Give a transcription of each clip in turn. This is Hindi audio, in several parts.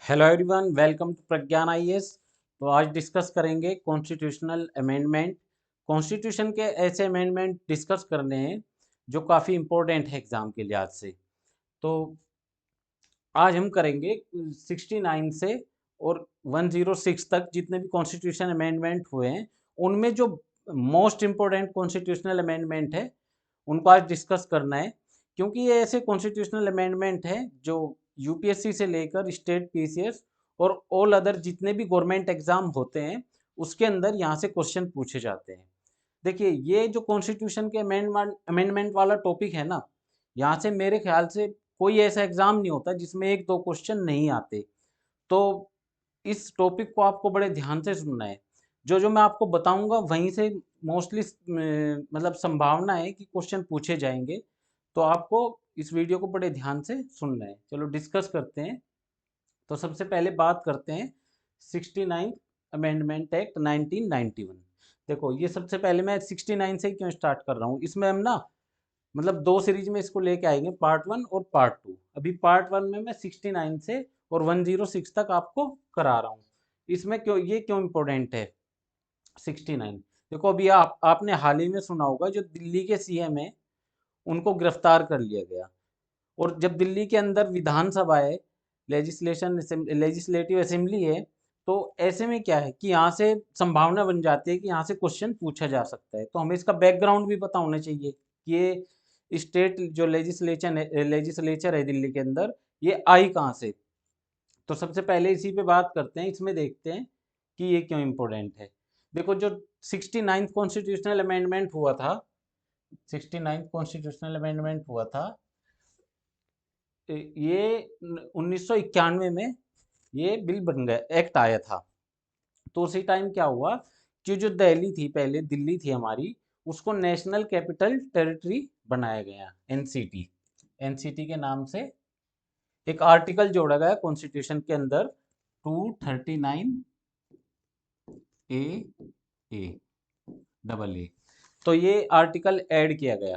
Hello everyone, welcome to Pragyan IAS. तो आज डिस्कस करेंगे कॉन्स्टिट्यूशनल अमेंडमेंट। कॉन्स्टिट्यूशन के ऐसे अमेंडमेंट डिस्कस करने हैं जो काफ़ी इम्पोर्टेंट है एग्ज़ाम के लिहाज से। तो आज हम करेंगे 69 से और 106 तक जितने भी कॉन्स्टिट्यूशन अमेंडमेंट हुए हैं, उनमें जो मोस्ट इम्पोर्टेंट कॉन्स्टिट्यूशनल अमेंडमेंट है उनको आज डिस्कस करना है। क्योंकि ये ऐसे कॉन्स्टिट्यूशनल अमेंडमेंट है जो यूपीएससी से लेकर स्टेट पीसीएस और ऑल अदर जितने भी गवर्नमेंट एग्जाम होते हैं उसके अंदर यहाँ से क्वेश्चन पूछे जाते हैं। देखिए, ये जो कॉन्स्टिट्यूशन के अमेंडमेंट वाला टॉपिक है ना, यहाँ से मेरे ख्याल से कोई ऐसा एग्जाम नहीं होता जिसमें एक दो क्वेश्चन नहीं आते। तो इस टॉपिक को आपको बड़े ध्यान से सुनना है। जो जो मैं आपको बताऊंगा वहीं से मोस्टली मतलब संभावना है कि क्वेश्चन पूछे जाएंगे। तो आपको इस वीडियो को बड़े ध्यान से सुनना है। चलो डिस्कस करते हैं। तो सबसे पहले बात करते हैं 69 अमेंडमेंट एक्ट 1991। देखो, ये सबसे पहले मैं 69 से क्यों स्टार्ट कर रहा हूँ, इसमें हम ना मतलब दो सीरीज में इसको लेके आएंगे, पार्ट वन और पार्ट टू। अभी पार्ट वन में मैं 69 से और 106 तक आपको करा रहा हूँ। इसमें क्यों इम्पोर्टेंट है 69। देखो, अभी आपने हाल ही में सुना होगा, जो दिल्ली के सीएम है उनको गिरफ्तार कर लिया गया। और जब दिल्ली के अंदर विधानसभा है, लेजिस्लेटिव असेंबली है, तो ऐसे में क्या है कि यहाँ से संभावना बन जाती है कि यहाँ से क्वेश्चन पूछा जा सकता है। तो हमें इसका बैकग्राउंड भी पता होना चाहिए कि ये स्टेट जो लेजिस्लेचर है दिल्ली के अंदर, ये आई कहाँ से। तो सबसे पहले इसी पे बात करते हैं, इसमें देखते हैं कि ये क्यों इम्पोर्टेंट है। देखो, जो 69th कॉन्स्टिट्यूशनल अमेंडमेंट हुआ था, 69th कॉन्स्टिट्यूशनल अमेंडमेंट हुआ था, ये 1991 में ये बिल बन गया, एक्ट आया था। तो उसी टाइम क्या हुआ कि जो दिल्ली थी, पहले दिल्ली थी हमारी, उसको नेशनल कैपिटल टेरिटरी बनाया गया, एनसीटी। एनसीटी के नाम से एक आर्टिकल जोड़ा गया कॉन्स्टिट्यूशन के अंदर, 239 ए ए डबल ए। तो ये आर्टिकल ऐड किया गया।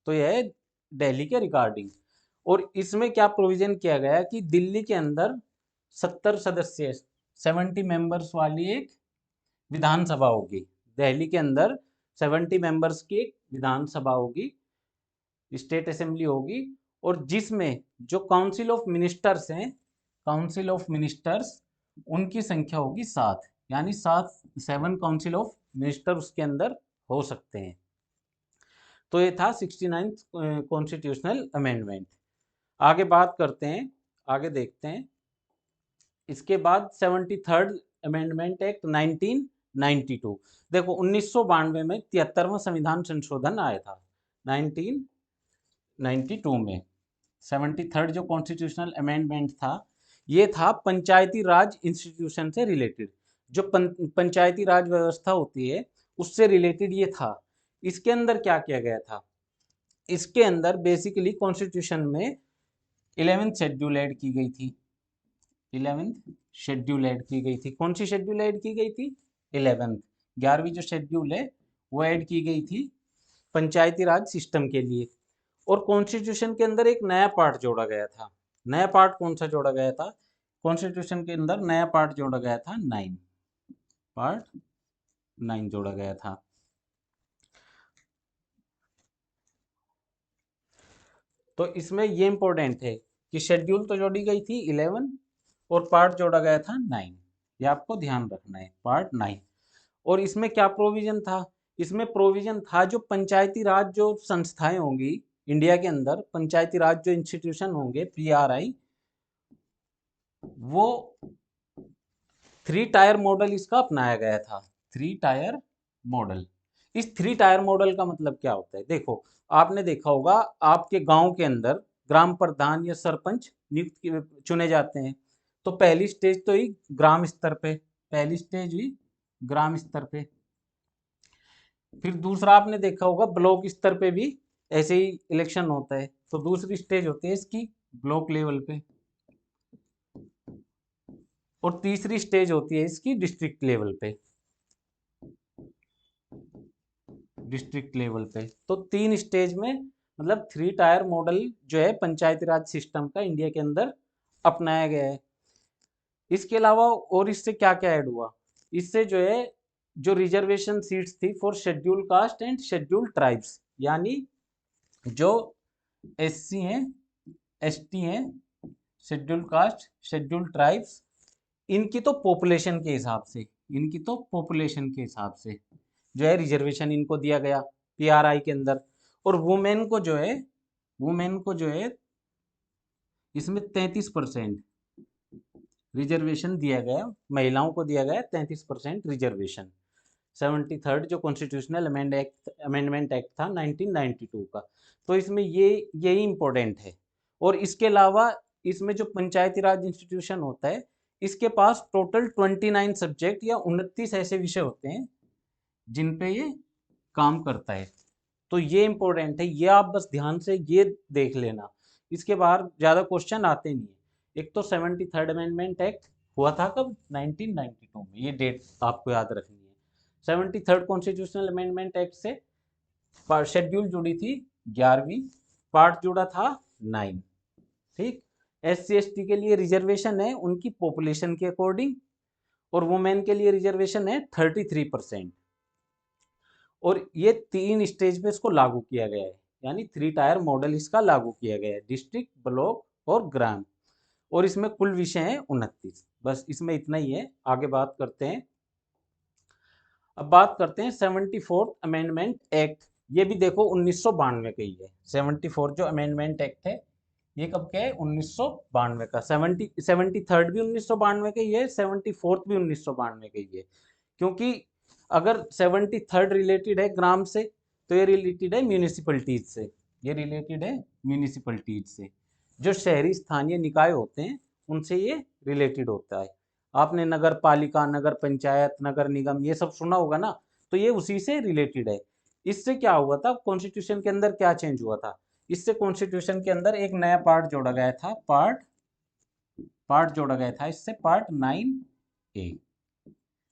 तो यह है दिल्ली के रिगार्डिंग। और इसमें क्या प्रोविजन किया गया कि दिल्ली के अंदर 70 सदस्य, 70 मेंबर्स वाली एक विधानसभा होगी। दिल्ली के अंदर 70 मेंबर्स की एक विधानसभा होगी, स्टेट असेंबली होगी। और जिसमें जो काउंसिल ऑफ मिनिस्टर्स हैं, काउंसिल ऑफ मिनिस्टर्स, उनकी संख्या होगी 7। यानी 7 काउंसिल ऑफ मिनिस्टर उसके अंदर हो सकते हैं। तो ये था 69th कॉन्स्टिट्यूशनल अमेंडमेंट। आगे बात करते हैं, आगे देखते हैं। इसके बाद 73rd अमेंडमेंट एक्ट 1992। देखो, 1992 में 73वां संविधान संशोधन आया था। 1992 में 73rd जो कॉन्स्टिट्यूशनल अमेंडमेंट था, ये था पंचायती राज इंस्टीट्यूशन से रिलेटेड। जो पंचायती राज व्यवस्था होती है उससे रिलेटेड ये था। इसके अंदर क्या किया गया था, इसके अंदर बेसिकली कॉन्स्टिट्यूशन में 11th शेड्यूल ऐड की गई थी। 11th शेड्यूल ऐड की गई थी। कौन सी शेड्यूल ऐड की गई थी? 11th। 11वीं जो शेड्यूल है वो ऐड की गई थी पंचायती राज सिस्टम के लिए। और कॉन्स्टिट्यूशन के अंदर एक नया पार्ट जोड़ा गया था। नया पार्ट कौन सा जोड़ा गया था? कॉन्स्टिट्यूशन के अंदर नया पार्ट जोड़ा गया था 9, पार्ट 9 जोड़ा गया था। तो इसमें ये इंपॉर्टेंट है कि शेड्यूल तो जोड़ी गई थी 11 और पार्ट जोड़ा गया था 9। ये आपको ध्यान रखना है, पार्ट 9। और इसमें क्या प्रोविजन था? इसमें प्रोविजन था जो पंचायती राज जो संस्थाएं होंगी इंडिया के अंदर, पंचायती राज जो इंस्टीट्यूशन होंगे, पीआरआई, वो 3 टायर मॉडल इसका अपनाया गया था। 3 टायर मॉडल। इस 3 टायर मॉडल का मतलब क्या होता है? देखो, आपने देखा होगा आपके गांव के अंदर ग्राम प्रधान या सरपंच चुने जाते हैं। तो पहली स्टेज तो ही ग्राम स्तर पे, पहली स्टेज हुई ग्राम स्तर पे। फिर दूसरा आपने देखा होगा ब्लॉक स्तर पे भी ऐसे ही इलेक्शन होता है। तो दूसरी स्टेज होती है इसकी ब्लॉक लेवल पे। और तीसरी स्टेज होती है इसकी डिस्ट्रिक्ट लेवल पे। डिस्ट्रिक्ट लेवल पे तो 3 स्टेज में, मतलब 3 टायर मॉडल जो है पंचायती राज सिस्टम का इंडिया के अंदर अपनाया गया है। इसके अलावा और इससे क्या क्या ऐड हुआ, इससे जो है जो रिजर्वेशन सीट्स थी for schedule caste and schedule tribes, यानी जो एससी हैं, एसटी हैं, शेड्यूल कास्ट, शेड्यूल ट्राइब्स, इनकी तो पॉपुलेशन के हिसाब से, इनकी तो पॉपुलेशन के हिसाब से जो है रिजर्वेशन इनको दिया गया पीआरआई के अंदर। और वुमेन को जो है, वुमेन को जो है इसमें 33% रिजर्वेशन दिया गया, महिलाओं को दिया गया 33% रिजर्वेशन। 73rd जो कॉन्स्टिट्यूशनल अमेंडमेंट एक्ट था 1992 का, तो इसमें ये यही इम्पोर्टेंट है। और इसके अलावा इसमें जो पंचायती राज इंस्टीट्यूशन होता है, इसके पास टोटल 29 सब्जेक्ट या 29 ऐसे विषय होते हैं जिन पे ये काम करता है। तो ये इम्पोर्टेंट है, ये आप बस ध्यान से ये देख लेना, इसके बाहर ज़्यादा क्वेश्चन आते नहीं है। एक तो 73rd अमेंडमेंट एक्ट हुआ था कब, 1992 में, ये डेट आपको याद रखनी है। 73rd कॉन्स्टिट्यूशनल अमेंडमेंट एक्ट से शेड्यूल जुड़ी थी 11वीं, पार्ट जुड़ा था 9, ठीक। SC ST के लिए रिजर्वेशन है उनकी पॉपुलेशन के अकॉर्डिंग, और वुमेन के लिए रिजर्वेशन है 33%। और ये 3 स्टेज पे इसको लागू किया गया है, यानी 3 टायर मॉडल इसका लागू किया गया है, डिस्ट्रिक्ट, ब्लॉक और ग्राम। और इसमें कुल विषय हैं 29। बस इसमें इतना ही है, आगे बात करते हैं। अब बात करते हैं 74th अमेंडमेंट एक्ट। ये भी देखो 1992 का ही है। 74 जो अमेंडमेंट एक्ट है ये कब का है, 1992 का। 73rd भी 1992 का ही है, 74th भी 1992 का ही है। क्योंकि अगर 73rd रिलेटेड है ग्राम से, तो ये रिलेटेड है म्यूनिसिपलिटीज से, ये रिलेटेड है म्यूनिसिपलिटीज से, जो शहरी स्थानीय निकाय होते हैं उनसे ये रिलेटेड होता है। आपने नगर पालिका, नगर पंचायत, नगर निगम ये सब सुना होगा ना, तो ये उसी से रिलेटेड है। इससे क्या हुआ था, कॉन्स्टिट्यूशन के अंदर क्या चेंज हुआ था, इससे कॉन्स्टिट्यूशन के अंदर एक नया पार्ट जोड़ा गया था, पार्ट जोड़ा गया था इससे, पार्ट 9A,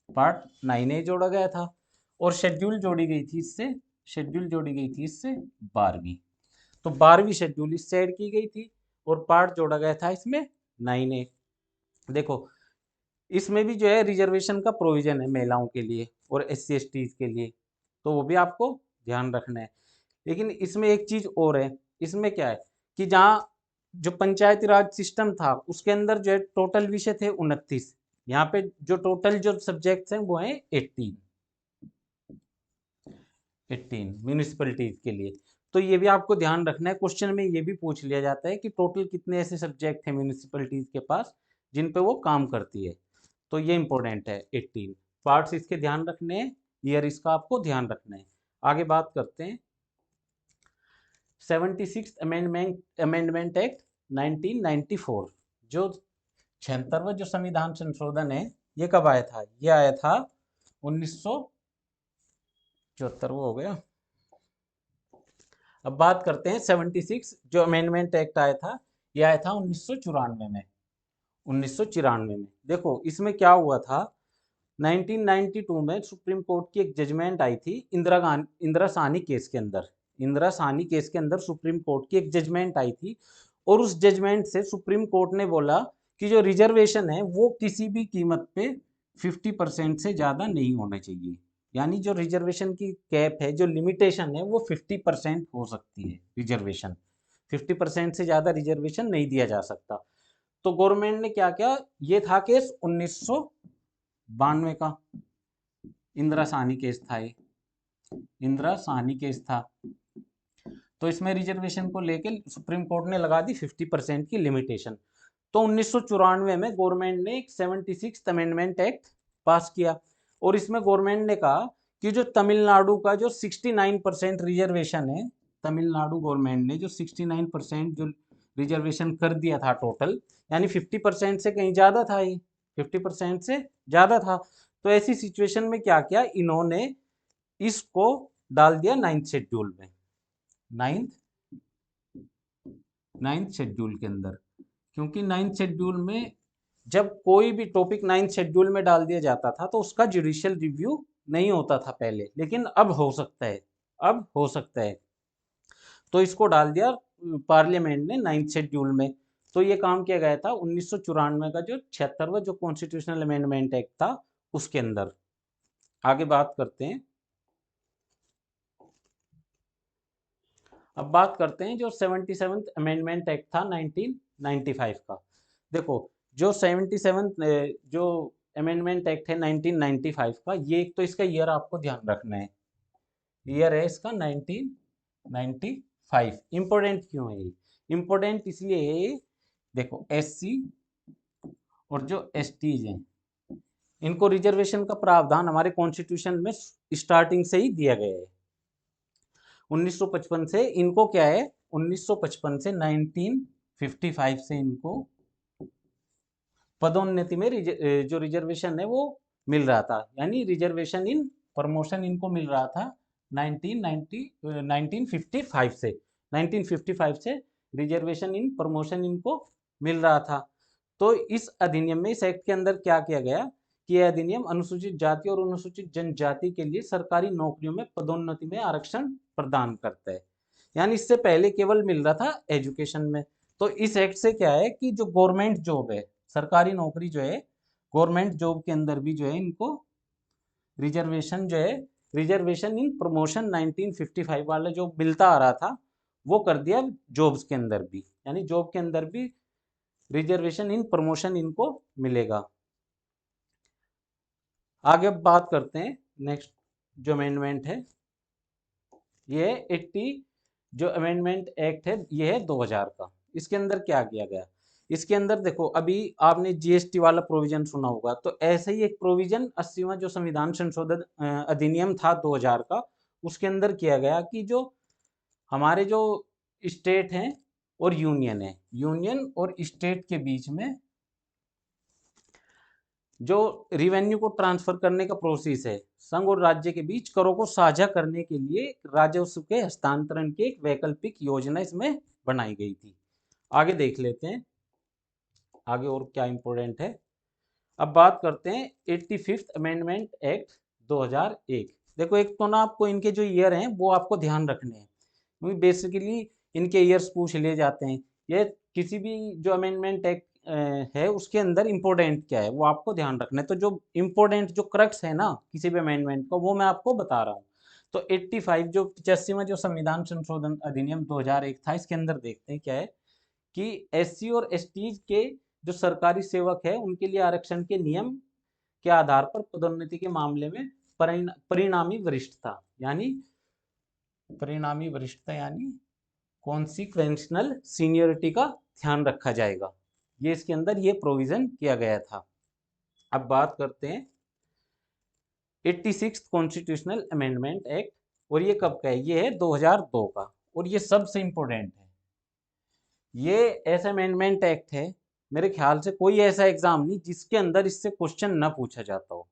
पार्ट 9A जोड़ा गया था। और शेड्यूल जोड़ी गई थी इससे, शेड्यूल जोड़ी गई थी इससे 12वीं, तो 12वीं शेड्यूल इससे ऐड की गई थी और पार्ट जोड़ा गया था इसमें 9A। देखो इसमें भी जो है रिजर्वेशन का प्रोविजन है महिलाओं के लिए और SC ST के लिए, तो वो भी आपको ध्यान रखना है। लेकिन इसमें एक चीज और है, इसमें क्या है कि जहाँ जो पंचायती राज सिस्टम था उसके अंदर जो है टोटल विषय थे 29, यहाँ पे जो टोटल जो सब्जेक्ट्स हैं वो हैं 18 म्यूनिसिपलिटीज के लिए। तो ये भी आपको ध्यान रखना है, क्वेश्चन में ये भी पूछ लिया जाता है कि टोटल कितने ऐसे सब्जेक्ट हैं म्यूनिसिपलिटीज के पास जिन पे वो काम करती है, तो ये इंपॉर्टेंट है। 18 पार्ट्स इसके ध्यान रखने हैं, ईयर इसका आपको ध्यान रखना है। आगे बात करते हैं 76 अमेंडमेंट एक्ट 1994, जो 76वां जो संविधान संशोधन है ये कब आया था, ये आया था 1974, वो हो गया। अब बात करते हैं 76 जो अमेंडमेंट एक्ट आया था, ये आया था 1994 में, 1994 में। देखो इसमें क्या हुआ था, 1992 में सुप्रीम कोर्ट की एक जजमेंट आई थी इंदिरा साहनी केस के अंदर, इंदिरा साहनी केस के अंदर सुप्रीम कोर्ट की एक जजमेंट आई थी। और उस जजमेंट से सुप्रीम कोर्ट ने बोला कि जो रिजर्वेशन है वो किसी भी कीमत पे 50% से ज़्यादा नहीं होना चाहिए, यानी जो रिजर्वेशन की कैप है, जो लिमिटेशन है, वो 50% हो सकती है रिजर्वेशन, 50% से ज़्यादा रिजर्वेशन नहीं दिया जा सकता। तो गवर्नमेंट ने क्या किया, ये था केस 1992 का, इंदिरा साहनी केस था, ये इंदिरा साहनी केस था। तो इसमें रिजर्वेशन को लेके सुप्रीम कोर्ट ने लगा दी 50% की लिमिटेशन। तो 1994 में गवर्नमेंट ने एक 76 अमेंडमेंट एक्ट पास किया, और इसमें गवर्नमेंट ने कहा कि जो तमिलनाडु का जो 69% रिजर्वेशन है, तमिलनाडु गवर्नमेंट ने जो 69% जो रिजर्वेशन कर दिया था टोटल, यानी 50% से कहीं ज़्यादा था, ही 50% से ज़्यादा था। तो ऐसी सिचुएशन में क्या किया इन्होंने, इसको डाल दिया 9th शेड्यूल में, 9th शेड्यूल के अंदर। क्योंकि 9th शेड्यूल में जब कोई भी टॉपिक 9th शेड्यूल में डाल दिया जाता था तो उसका जुडिशियल रिव्यू नहीं होता था पहले, लेकिन अब हो सकता है, अब हो सकता है। तो इसको डाल दिया पार्लियामेंट ने 9th शेड्यूल में। तो ये काम किया गया था 1994 का जो 76वां जो कॉन्स्टिट्यूशनल अमेंडमेंट एक्ट था उसके अंदर। आगे बात करते हैं। अब बात करते हैं जो 77th अमेंडमेंट एक्ट था 1995 का। देखो जो 77 जो अमेंडमेंट एक्ट है 1995 का, ये एक तो इसका ईयर आपको ध्यान रखना है। ईयर है इसका 1995। इंपॉर्टेंट क्यों है ये? इंपॉर्टेंट इसलिए है ये, देखो एससी और जो एसटीज हैं इनको रिजर्वेशन का प्रावधान हमारे कॉन्स्टिट्यूशन में स्टार्टिंग से ही दिया गया है। 1955 से इनको क्या है, 1955 से 1955 से इनको पदोन्नति में जो रिजर्वेशन है वो मिल रहा था, यानी रिजर्वेशन इन प्रमोशन इनको मिल रहा था 1955 से। 1955 से रिजर्वेशन इन प्रमोशन इनको मिल रहा था। तो इस अधिनियम में, इस एक्ट के अंदर क्या किया गया कि यह अधिनियम अनुसूचित जाति और अनुसूचित जनजाति के लिए सरकारी नौकरियों में पदोन्नति में आरक्षण प्रदान करता है। यानी इससे पहले केवल मिल रहा था एजुकेशन में। तो इस एक्ट से क्या है कि जो गवर्नमेंट जॉब है, सरकारी नौकरी जो है, गवर्नमेंट जॉब के अंदर भी जो है इनको रिजर्वेशन जो है, रिजर्वेशन इन प्रमोशन 1955 वाला जो मिलता आ रहा था वो कर दिया जॉब्स के अंदर भी, यानी जॉब के अंदर भी रिजर्वेशन इन प्रमोशन इनको मिलेगा। आगे बात करते हैं नेक्स्ट जो अमेंडमेंट है, ये 80 जो अमेंडमेंट एक्ट है ये है 2000 का। इसके अंदर क्या किया गया, इसके अंदर देखो अभी आपने जीएसटी वाला प्रोविजन सुना होगा, तो ऐसे ही एक प्रोविजन 80वां जो संविधान संशोधन अधिनियम था 2000 का, उसके अंदर किया गया कि जो हमारे जो स्टेट हैं और यूनियन है, यूनियन और स्टेट के बीच में जो रिवेन्यू को ट्रांसफर करने का प्रोसेस है, संघ और राज्य के बीच करों को साझा करने के लिए राजस्व के हस्तांतरण की एक वैकल्पिक योजना इसमें बनाई गई थी। आगे देख लेते हैं आगे और क्या इंपॉर्टेंट है। अब बात करते हैं 85th अमेंडमेंट एक्ट 2001। देखो एक तो ना आपको इनके जो ईयर हैं वो आपको ध्यान रखने हैं, क्योंकि बेसिकली इनके ईयर्स पूछ लिए जाते हैं। ये किसी भी जो अमेंडमेंट एक्ट है उसके अंदर इम्पोर्टेंट क्या है वो आपको ध्यान रखना है। तो जो इम्पोर्टेंट जो क्रक्स है ना किसी भी अमेंडमेंट का, वो मैं आपको बता रहा हूँ। तो 85 जो 85वां जो संविधान संशोधन अधिनियम 2001 था, इसके अंदर देखते हैं क्या है कि एससी और एसटी के जो सरकारी सेवक है उनके लिए आरक्षण के नियम के आधार पर पदोन्नति के मामले में परिणामी वरिष्ठता यानी कॉन्सिक्वेंशनल सीनियरिटी का ध्यान रखा जाएगा। ये इसके अंदर ये प्रोविजन किया गया था। अब बात करते हैं 86th कॉन्स्टिट्यूशनल अमेंडमेंट एक्ट, और ये कब का है, ये है 2002 का, और ये सबसे इंपॉर्टेंट है। ये ऐसा अमेंडमेंट एक्ट है, मेरे ख्याल से कोई ऐसा एग्जाम नहीं जिसके अंदर इससे क्वेश्चन ना पूछा जाता हो,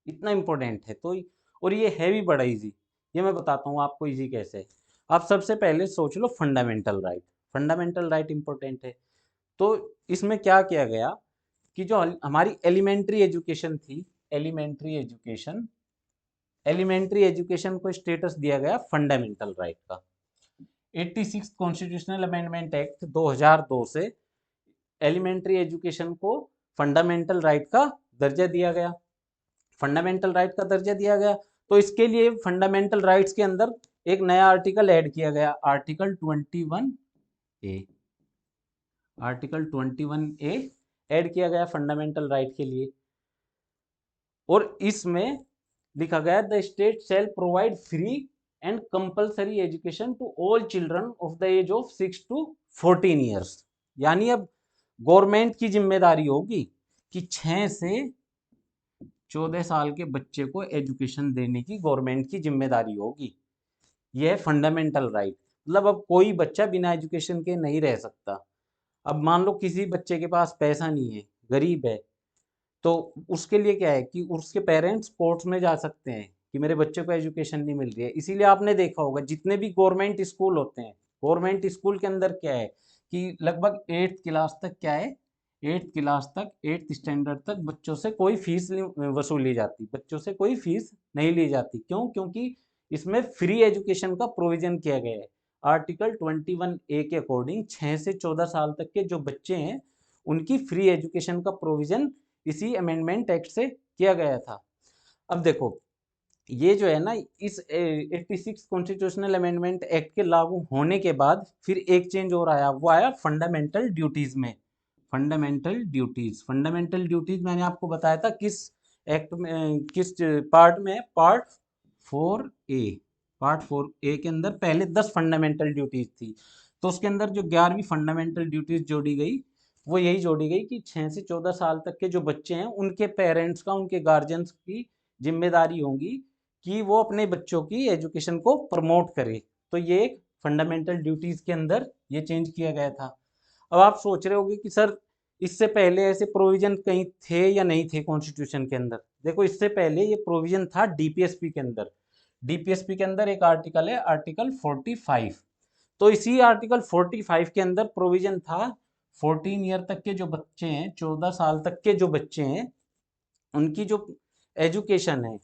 इतना इंपॉर्टेंट है। तो और ये है भी बड़ा इजी, ये मैं बताता हूँ आपको इजी कैसे है। आप सबसे पहले सोच लो fundamental right, fundamental right important है। तो इसमें क्या किया गया कि जो हमारी एलिमेंट्री एजुकेशन थी, एलिमेंट्री एजुकेशन को स्टेटस दिया गया फंडामेंटल राइट का। 86 कॉन्स्टिट्यूशनल अमेंडमेंट एक्ट 2002 से एलिमेंट्री एजुकेशन को फंडामेंटल राइट का दर्जा दिया गया, फंडामेंटल राइट का दर्जा दिया गया। तो इसके लिए फंडामेंटल राइट्स के अंदर एक नया आर्टिकल ऐड किया गया, article 21A, article 21A add किया गया फंडामेंटल राइट के लिए। और इसमें लिखा गया the state shall provide free and compulsory education to all children of the age of 6 to 14 years. यानी अब गवर्नमेंट की जिम्मेदारी होगी कि 6 से 14 साल के बच्चे को एजुकेशन देने की गवर्नमेंट की जिम्मेदारी होगी। यह है फंडामेंटल राइट। मतलब अब कोई बच्चा बिना एजुकेशन के नहीं रह सकता। अब मान लो किसी बच्चे के पास पैसा नहीं है, गरीब है, तो उसके लिए क्या है कि उसके पेरेंट्स कोर्ट में जा सकते हैं कि मेरे बच्चे को एजुकेशन नहीं मिल रही है। इसीलिए आपने देखा होगा जितने भी गवर्नमेंट स्कूल होते हैं, गवर्नमेंट स्कूल के अंदर क्या है कि लगभग 8th क्लास तक क्या है, 8th क्लास तक, 8th स्टैंडर्ड तक बच्चों से कोई फीस वसूली जाती, बच्चों से कोई फीस नहीं ली जाती। क्यों? क्योंकि इसमें फ्री एजुकेशन का प्रोविजन किया गया है। आर्टिकल 21A के अकॉर्डिंग 6 से 14 साल तक के जो बच्चे हैं उनकी फ्री एजुकेशन का प्रोविजन इसी अमेंडमेंट एक्ट से किया गया था। अब देखो ये जो है ना, इस 86 कॉन्स्टिट्यूशनल अमेंडमेंट एक्ट के लागू होने के बाद फिर एक चेंज और आया, वो आया फंडामेंटल ड्यूटीज में। फंडामेंटल ड्यूटीज मैंने आपको बताया था किस एक्ट में, किस पार्ट में, पार्ट 4A। पार्ट 4A के अंदर पहले 10 फंडामेंटल ड्यूटीज थी, तो उसके अंदर जो 11वीं फंडामेंटल ड्यूटीज जोड़ी गई वो यही जोड़ी गई कि 6 से 14 साल तक के जो बच्चे हैं उनके पेरेंट्स का, उनके गार्जियंस की जिम्मेदारी होगी कि वो अपने बच्चों की एजुकेशन को प्रमोट करे। तो ये एक फंडामेंटल ड्यूटीज के अंदर ये चेंज किया गया था। अब आप सोच रहे होगे कि सर इससे पहले ऐसे प्रोविजन कहीं थे या नहीं थे कॉन्स्टिट्यूशन के अंदर। देखो इससे पहले ये प्रोविजन था डीपीएसपी के अंदर। डीपीएसपी के अंदर एक आर्टिकल है, आर्टिकल 45। तो इसी आर्टिकल 45 के अंदर प्रोविजन था 14 ईयर तक के जो बच्चे हैं, 14 साल तक के जो बच्चे हैं, उनकी जो एजुकेशन है,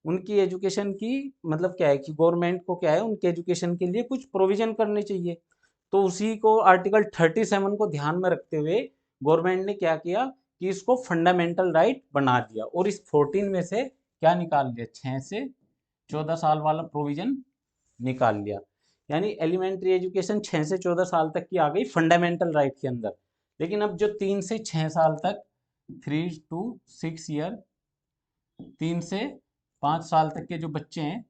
उनकी एजुकेशन की मतलब क्या है कि गवर्नमेंट को क्या है, उनके एजुकेशन के लिए कुछ प्रोविजन करने चाहिए। तो उसी को आर्टिकल 37 को ध्यान में रखते हुए गवर्नमेंट ने क्या किया कि इसको फंडामेंटल राइट बना दिया और इस 14 में से क्या निकाल लिया, 6 से 14 साल वाला प्रोविजन निकाल लिया। यानी एलिमेंट्री एजुकेशन 6 से 14 साल तक की आ गई फंडामेंटल राइट के अंदर। लेकिन अब जो 3 से 6 साल तक, 3 to 6 ईयर, 3 से 5 साल तक के जो बच्चे हैं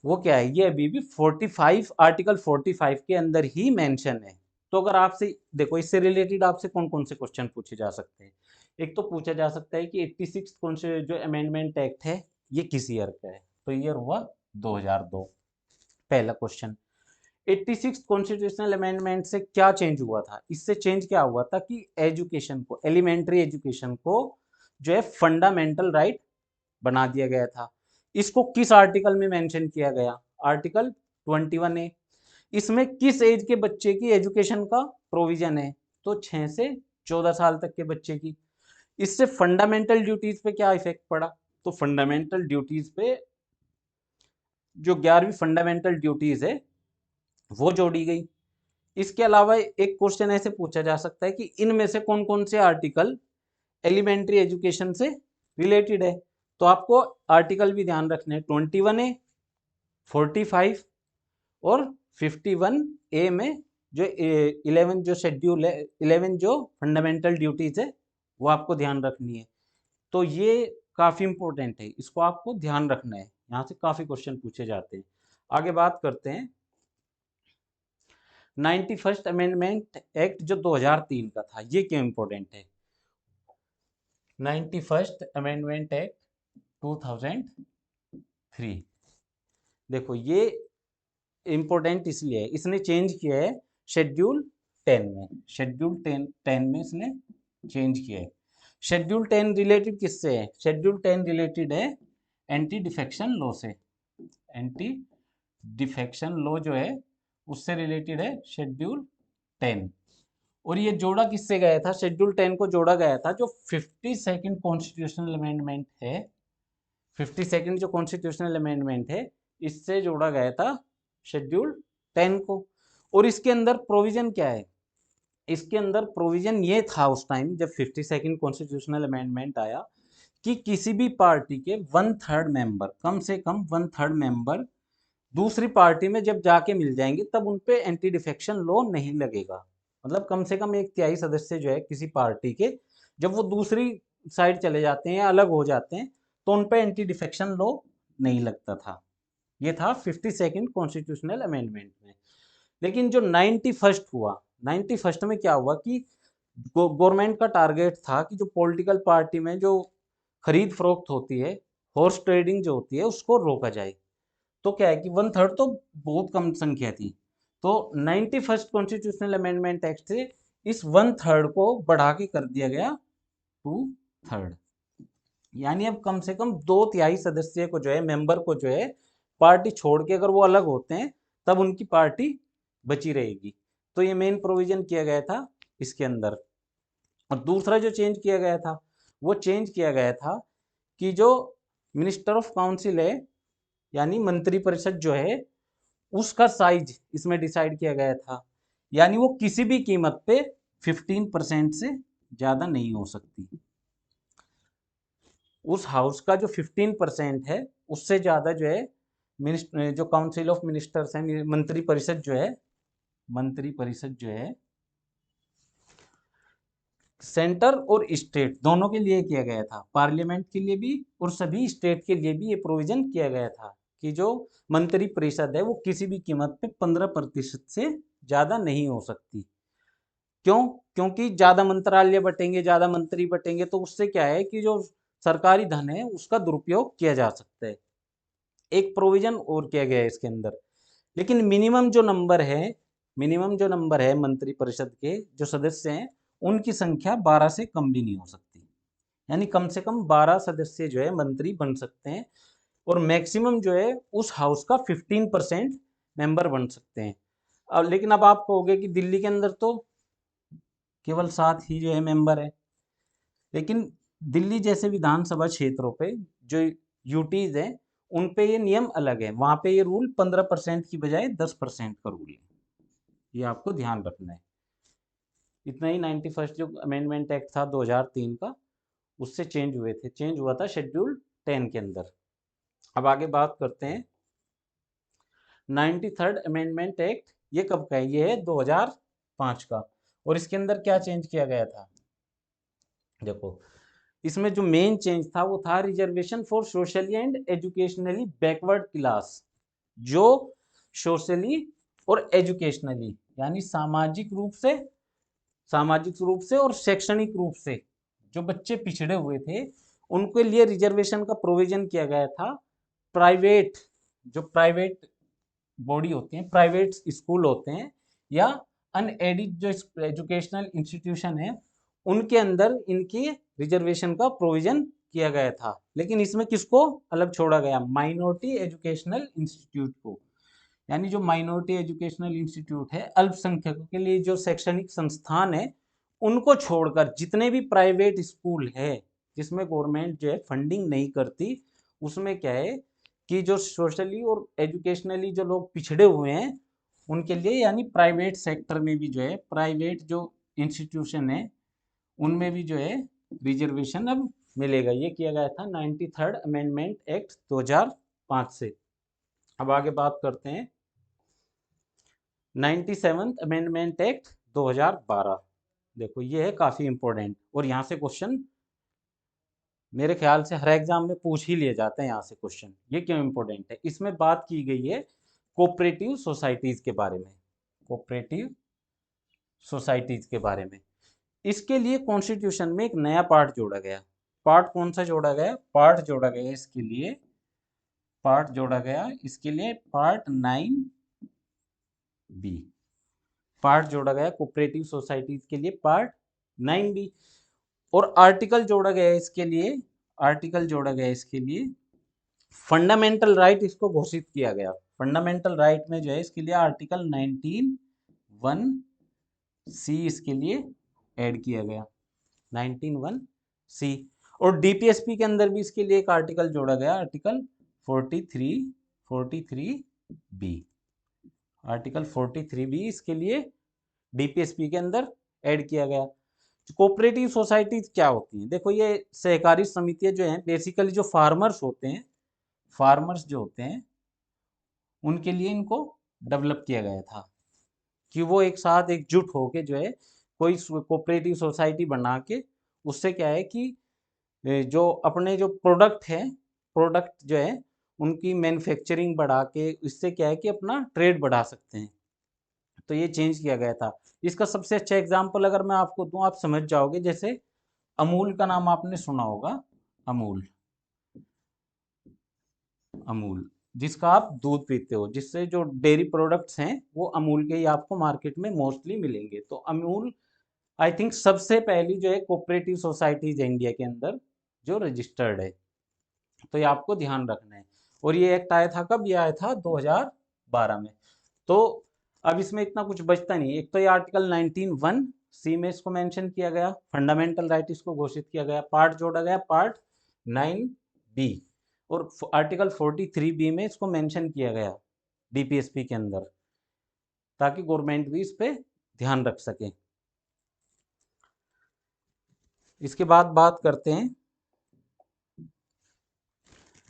वो क्या है, ये अभी भी 45 आर्टिकल 45 के अंदर ही मेंशन है। तो अगर आपसे देखो इससे रिलेटेड आपसे कौन कौन से क्वेश्चन पूछे जा सकते हैं। एक तो पूछा जा सकता है कि 86 कौन से जो अमेंडमेंट एक्ट है ये किस ईयर का है, तो ईयर हुआ 2002, पहला क्वेश्चन। 86 कॉन्स्टिट्यूशनल अमेंडमेंट से क्या चेंज हुआ था, इससे चेंज क्या हुआ था कि एजुकेशन को, एलिमेंट्री एजुकेशन को जो है फंडामेंटल राइट बना दिया गया था। इसको किस आर्टिकल में मेंशन किया गया, आर्टिकल 21A। इसमें किस एज के बच्चे की एजुकेशन का प्रोविजन है, तो 6 से 14 साल तक के बच्चे की। इससे फंडामेंटल ड्यूटीज पे क्या इफेक्ट पड़ा, तो फंडामेंटल ड्यूटीज पे जो 11वीं फंडामेंटल ड्यूटीज है वो जोड़ी गई। इसके अलावा एक क्वेश्चन ऐसे पूछा जा सकता है कि इनमें से कौन कौन से आर्टिकल एलिमेंट्री एजुकेशन से रिलेटेड है। तो आपको आर्टिकल भी ध्यान रखने हैं, 21A, 45 और 51A में जो 11 जो शेड्यूल है, 11 जो फंडामेंटल ड्यूटीज है वो आपको ध्यान रखनी है। तो ये काफ़ी इंपॉर्टेंट है, इसको आपको ध्यान रखना है, यहाँ से काफ़ी क्वेश्चन पूछे जाते हैं। आगे बात करते हैं 91st अमेंडमेंट एक्ट जो 2003 का था, ये क्यों इंपॉर्टेंट है। 91st अमेंडमेंट एक्ट 2003, देखो ये इंपॉर्टेंट इसलिए है, इसने चेंज किया है शेड्यूल 10 में। शेड्यूल 10 में इसने चेंज किया है। शेड्यूल 10 रिलेटेड किससे है, शेड्यूल 10 रिलेटेड है एंटी डिफेक्शन लॉ से। एंटी डिफेक्शन लॉ जो है उससे रिलेटेड है शेड्यूल 10। और ये जोड़ा किससे गया था, शेड्यूल 10 को जोड़ा गया था जो 52nd कॉन्स्टिट्यूशनल अमेंडमेंट है, 52nd जो कॉन्स्टिट्यूशनल अमेंडमेंट है इससे जोड़ा गया था शेड्यूल 10 को। और इसके अंदर प्रोविजन क्या है, इसके अंदर प्रोविजन ये था उस टाइम जब 52nd कॉन्स्टिट्यूशनल अमेंडमेंट आया कि किसी भी पार्टी के 1/3 मेंबर, कम से कम 1/3 मेंबर दूसरी पार्टी में जब जाके मिल जाएंगे तब उन पे एंटी डिफेक्शन लॉ नहीं लगेगा। मतलब कम से कम 1/3 सदस्य जो है किसी पार्टी के, जब वो दूसरी साइड चले जाते हैं या अलग हो जाते हैं तो उन पे एंटी डिफेक्शन लॉ नहीं लगता था। ये था 52nd कॉन्स्टिट्यूशनल अमेंडमेंट में। लेकिन जो 91st हुआ, 91st में क्या हुआ कि गवर्नमेंट का टारगेट था कि जो पॉलिटिकल पार्टी में जो खरीद फरोख्त होती है, हॉर्स ट्रेडिंग जो होती है, उसको रोका जाए। तो क्या है कि 1/3 तो बहुत कम संख्या थी, तो 91st कॉन्स्टिट्यूशनल अमेंडमेंट एक्ट से इस 1/3 को बढ़ा के कर दिया गया 2/3। यानी अब कम से कम 2/3 सदस्य को जो है, मेंबर को जो है पार्टी छोड़ के अगर वो अलग होते हैं तब उनकी पार्टी बची रहेगी। तो ये मेन प्रोविजन किया गया था इसके अंदर। और दूसरा जो चेंज किया गया था वो चेंज किया गया था कि जो मिनिस्टर ऑफ काउंसिल है, यानी मंत्रिपरिषद जो है, उसका साइज इसमें डिसाइड किया गया था, यानी वो किसी भी कीमत पे 15% से ज़्यादा नहीं हो सकती। उस हाउस का जो 15% है उससे ज़्यादा जो है जो काउंसिल ऑफ मिनिस्टर्स है, मंत्री परिषद जो है, मंत्री परिषद जो है सेंटर और स्टेट दोनों के लिए किया गया था, पार्लियामेंट के लिए भी और सभी स्टेट के लिए भी ये प्रोविजन किया गया था कि जो मंत्री परिषद है वो किसी भी कीमत पे 15% से ज़्यादा नहीं हो सकती। क्यों? क्योंकि ज़्यादा मंत्रालय बटेंगे, ज़्यादा मंत्री बटेंगे तो उससे क्या है कि जो सरकारी धन है उसका दुरुपयोग किया जा सकता है। एक प्रोविजन और किया गया है इसके अंदर। लेकिन मिनिमम जो नंबर है मंत्री परिषद के जो सदस्य हैं उनकी संख्या 12 से कम भी नहीं हो सकती, यानी कम से कम 12 सदस्य जो है मंत्री बन सकते हैं और मैक्सिमम जो है उस हाउस का 15% मेंबर बन सकते हैं। अब लेकिन अब आप कहोगे कि दिल्ली के अंदर तो केवल 7 ही जो है मेंबर है, लेकिन दिल्ली जैसे विधानसभा क्षेत्रों पे जो यूटीज हैं उन पे ये नियम अलग है, वहां पे ये रूल 15% की बजाय 10% का रूल है, ये आपको ध्यान रखना है। इतना ही 91st जो अमेंडमेंट एक्ट था 2003 का उससे चेंज हुआ था शेड्यूल 10 के अंदर। अब आगे बात करते हैं 93rd अमेंडमेंट एक्ट, ये कब का है? ये है 2005 का। और इसके अंदर क्या चेंज किया गया था? देखो इसमें जो मेन चेंज था वो था reservation for socially and educationally backward class. जो सोशली और एजुकेशनली यानी सामाजिक रूप से और शैक्षणिक रूप से जो बच्चे पिछड़े हुए थे उनके लिए रिजर्वेशन का प्रोविजन किया गया था। प्राइवेट जो प्राइवेट बॉडी होती हैं, प्राइवेट स्कूल होते हैं या अनएडेड जो एजुकेशनल इंस्टीट्यूशन है उनके अंदर इनकी रिजर्वेशन का प्रोविजन किया गया था। लेकिन इसमें किसको अलग छोड़ा गया? माइनॉरिटी एजुकेशनल इंस्टीट्यूट को, यानी जो माइनॉरिटी एजुकेशनल इंस्टीट्यूट है, अल्पसंख्यकों के लिए जो शैक्षणिक संस्थान है, उनको छोड़कर जितने भी प्राइवेट स्कूल है जिसमें गवर्नमेंट जो है फंडिंग नहीं करती, उसमें क्या है कि जो सोशली और एजुकेशनली जो लोग पिछड़े हुए हैं उनके लिए, यानी प्राइवेट सेक्टर में भी जो है, प्राइवेट जो इंस्टीट्यूशन है उनमें भी जो है रिजर्वेशन अब मिलेगा। ये किया गया था 93rd अमेंडमेंट एक्ट 2005 से। अब आगे बात करते हैं 97th अमेंडमेंट एक्ट 2012। देखो ये है काफी इंपॉर्टेंट और यहाँ से क्वेश्चन मेरे ख्याल से हर एग्जाम में पूछ ही लिए जाते हैं यहाँ से क्वेश्चन। ये क्यों इंपॉर्टेंट है? इसमें बात की गई है कोऑपरेटिव सोसाइटीज के बारे में, कोऑपरेटिव सोसाइटीज के बारे में। इसके लिए कॉन्स्टिट्यूशन में एक नया पार्ट जोड़ा गया। पार्ट कौन सा जोड़ा गया? पार्ट जोड़ा गया इसके लिए पार्ट 9B। पार्ट जोड़ा गया कोऑपरेटिव सोसाइटीज के लिए पार्ट 9B। और आर्टिकल जोड़ा गया इसके लिए फंडामेंटल राइट इसको घोषित किया गया। फंडामेंटल राइट में जो है इसके लिए आर्टिकल 19(1)(c) इसके लिए ऐड किया गया, 19(1)(c). और डीपीएसपी के अंदर भी इसके लिए एक आर्टिकल जोड़ा गया, आर्टिकल 43(b). आर्टिकल 43(b) इसके लिए डीपीएसपी के अंदर ऐड किया गया। कोऑपरेटिव सोसाइटीज क्या होती हैं? देखो ये सहकारी समितियां जो हैं बेसिकली जो फार्मर्स जो होते हैं उनके लिए इनको डेवलप किया गया था कि वो एक साथ एकजुट होके जो है कोई कोऑपरेटिव सोसाइटी बना के उससे क्या है कि जो अपने जो प्रोडक्ट जो है उनकी मैन्युफैक्चरिंग बढ़ा के इससे क्या है कि अपना ट्रेड बढ़ा सकते हैं। तो ये चेंज किया गया था। इसका सबसे अच्छा एग्जांपल अगर मैं आपको दूं आप समझ जाओगे, जैसे अमूल का नाम आपने सुना होगा, अमूल जिसका आप दूध पीते हो, जिससे जो डेयरी प्रोडक्ट्स हैं वो अमूल के ही आपको मार्केट में मोस्टली मिलेंगे। तो अमूल आई थिंक सबसे पहली जो है कोऑपरेटिव सोसाइटीज है इंडिया के अंदर जो रजिस्टर्ड है। तो ये आपको ध्यान रखना है। और ये एक्ट आया था कब? ये आया था 2012 में। तो अब इसमें इतना कुछ बचता नहीं। एक तो ये आर्टिकल 19(1)(c) में इसको मेंशन किया गया, फंडामेंटल राइट इसको घोषित किया गया, पार्ट जोड़ा गया पार्ट 9B। और आर्टिकल 43(b) में इसको मेंशन किया गया डीपीएसपी के अंदर, ताकि गवर्नमेंट भी इस पे ध्यान रख सके। इसके बाद बात करते हैं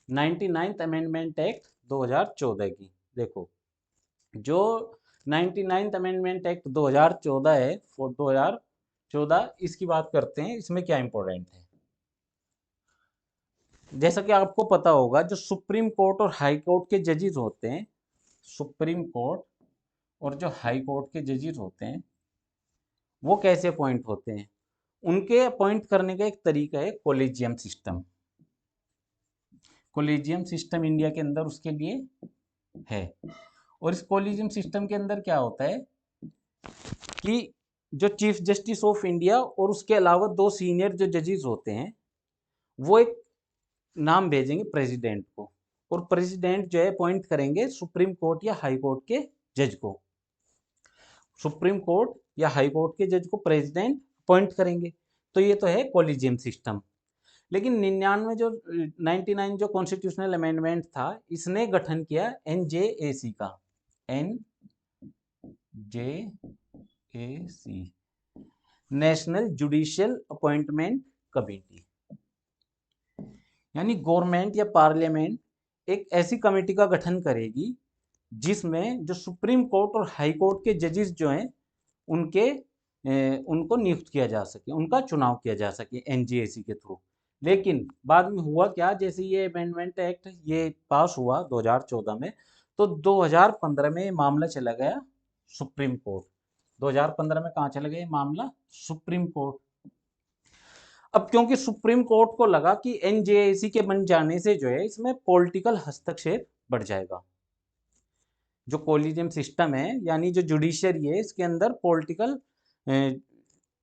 99th अमेंडमेंट एक्ट 2014 की। देखो, जो 99th अमेंडमेंट एक्ट 2014 है, 2014, इसकी बात करते हैं। इसमें क्या इंपॉर्टेंट है? जैसा कि आपको पता होगा, जो सुप्रीम कोर्ट और हाई कोर्ट के जजेस होते हैं, सुप्रीम कोर्ट और जो हाई कोर्ट के जजेस होते हैं, वो कैसे अपॉइंट होते हैं? उनके अपॉइंट करने का एक तरीका है collegium system. Collegium system India के अंदर उसके लिए है। और इस कॉलेजियम सिस्टम के अंदर क्या होता है कि जो चीफ जस्टिस ऑफ इंडिया और उसके अलावा 2 सीनियर जो जजेस होते हैं, वो एक नाम भेजेंगे प्रेसिडेंट को, और प्रेसिडेंट जो है अपॉइंट करेंगे सुप्रीम कोर्ट या हाई कोर्ट के जज को। सुप्रीम कोर्ट या हाई कोर्ट के जज को प्रेसिडेंट अपॉइंट करेंगे। तो ये तो है कॉलेजियम सिस्टम। लेकिन 99 जो कॉन्स्टिट्यूशनल अमेंडमेंट था, इसने गठन किया एनजेएसी का, NJAC, national judicial appointment committee. यानी गवर्नमेंट या पार्लियामेंट एक ऐसी कमेटी का गठन करेगी जिसमें जो सुप्रीम कोर्ट और हाई कोर्ट के जजेस जो हैं, उनको नियुक्त किया जा सके, उनका चुनाव किया जा सके एनजीएसी के थ्रू। लेकिन बाद में हुआ क्या, जैसे ये अमेंडमेंट एक्ट ये पास हुआ 2014 में, तो 2015 में मामला चला गया सुप्रीम कोर्ट। 2015 में कहाँ चला गया मामला? Supreme court. अब क्योंकि सुप्रीम कोर्ट को लगा कि एनजेएसी के बन जाने से जो है इसमें पॉलिटिकल हस्तक्षेप बढ़ जाएगा। जो कॉलेजियम सिस्टम है, यानी जो जुडिशरी है, इसके अंदर पॉलिटिकल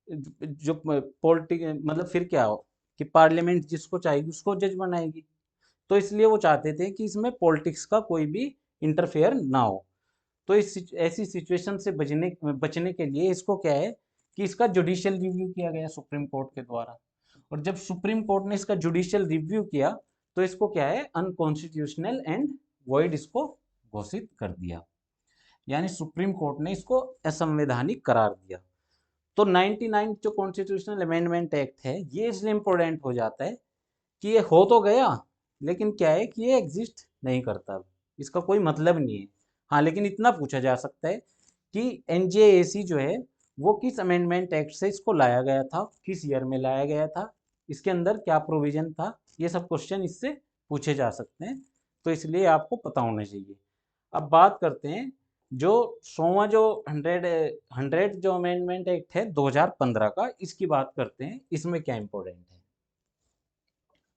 जो मतलब फिर क्या हो कि पार्लियामेंट जिसको चाहेगी उसको जज बनाएगी। तो इसलिए वो चाहते थे कि इसमें पॉलिटिक्स का कोई भी इंटरफेयर ना हो। तो इस ऐसी सिचुएशन से बचने के लिए इसको क्या है कि इसका जुडिशियल रिव्यू किया गया सुप्रीम कोर्ट के द्वारा। और जब सुप्रीम कोर्ट ने इसका जुडिशियल रिव्यू किया, तो इसको क्या है, अनकॉन्स्टिट्यूशनल एंड वॉइड इसको घोषित कर दिया। यानी सुप्रीम कोर्ट ने इसको असंवैधानिक करार दिया। तो 99 जो कॉन्स्टिट्यूशनल अमेंडमेंट एक्ट है, ये इसलिए इम्पोर्टेंट हो जाता है कि ये हो तो गया, लेकिन क्या है कि ये एग्जिस्ट नहीं करता, इसका कोई मतलब नहीं है। हाँ, लेकिन इतना पूछा जा सकता है कि एनजेएसी जो है वो किस अमेंडमेंट एक्ट से इसको लाया गया था, किस ईयर में लाया गया था, इसके अंदर क्या प्रोविजन था, ये सब क्वेश्चन इससे पूछे जा सकते हैं। तो इसलिए आपको पता होना चाहिए। अब बात करते हैं जो 100वां जो 100 जो अमेंडमेंट एक्ट है 2015 का, इसकी बात करते हैं। इसमें क्या इंपॉर्टेंट है?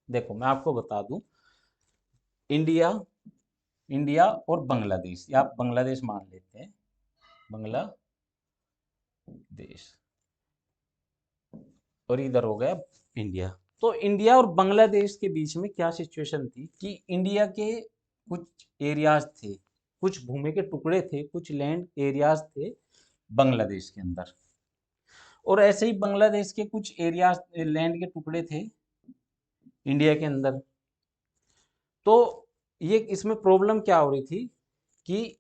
देखो, मैं आपको बता दूं, इंडिया और बांग्लादेश, या आप बांग्लादेश मान लेते हैं, बांग्लादेश, और इधर हो गया इंडिया। तो इंडिया और बांग्लादेश के बीच में क्या सिचुएशन थी कि इंडिया के कुछ एरियाज थे, कुछ भूमि के टुकड़े थे, कुछ लैंड एरियाज थे बांग्लादेश के अंदर, और ऐसे ही बांग्लादेश के कुछ एरियाज लैंड के टुकड़े थे इंडिया के अंदर। तो ये इसमें प्रॉब्लम क्या हो रही थी कि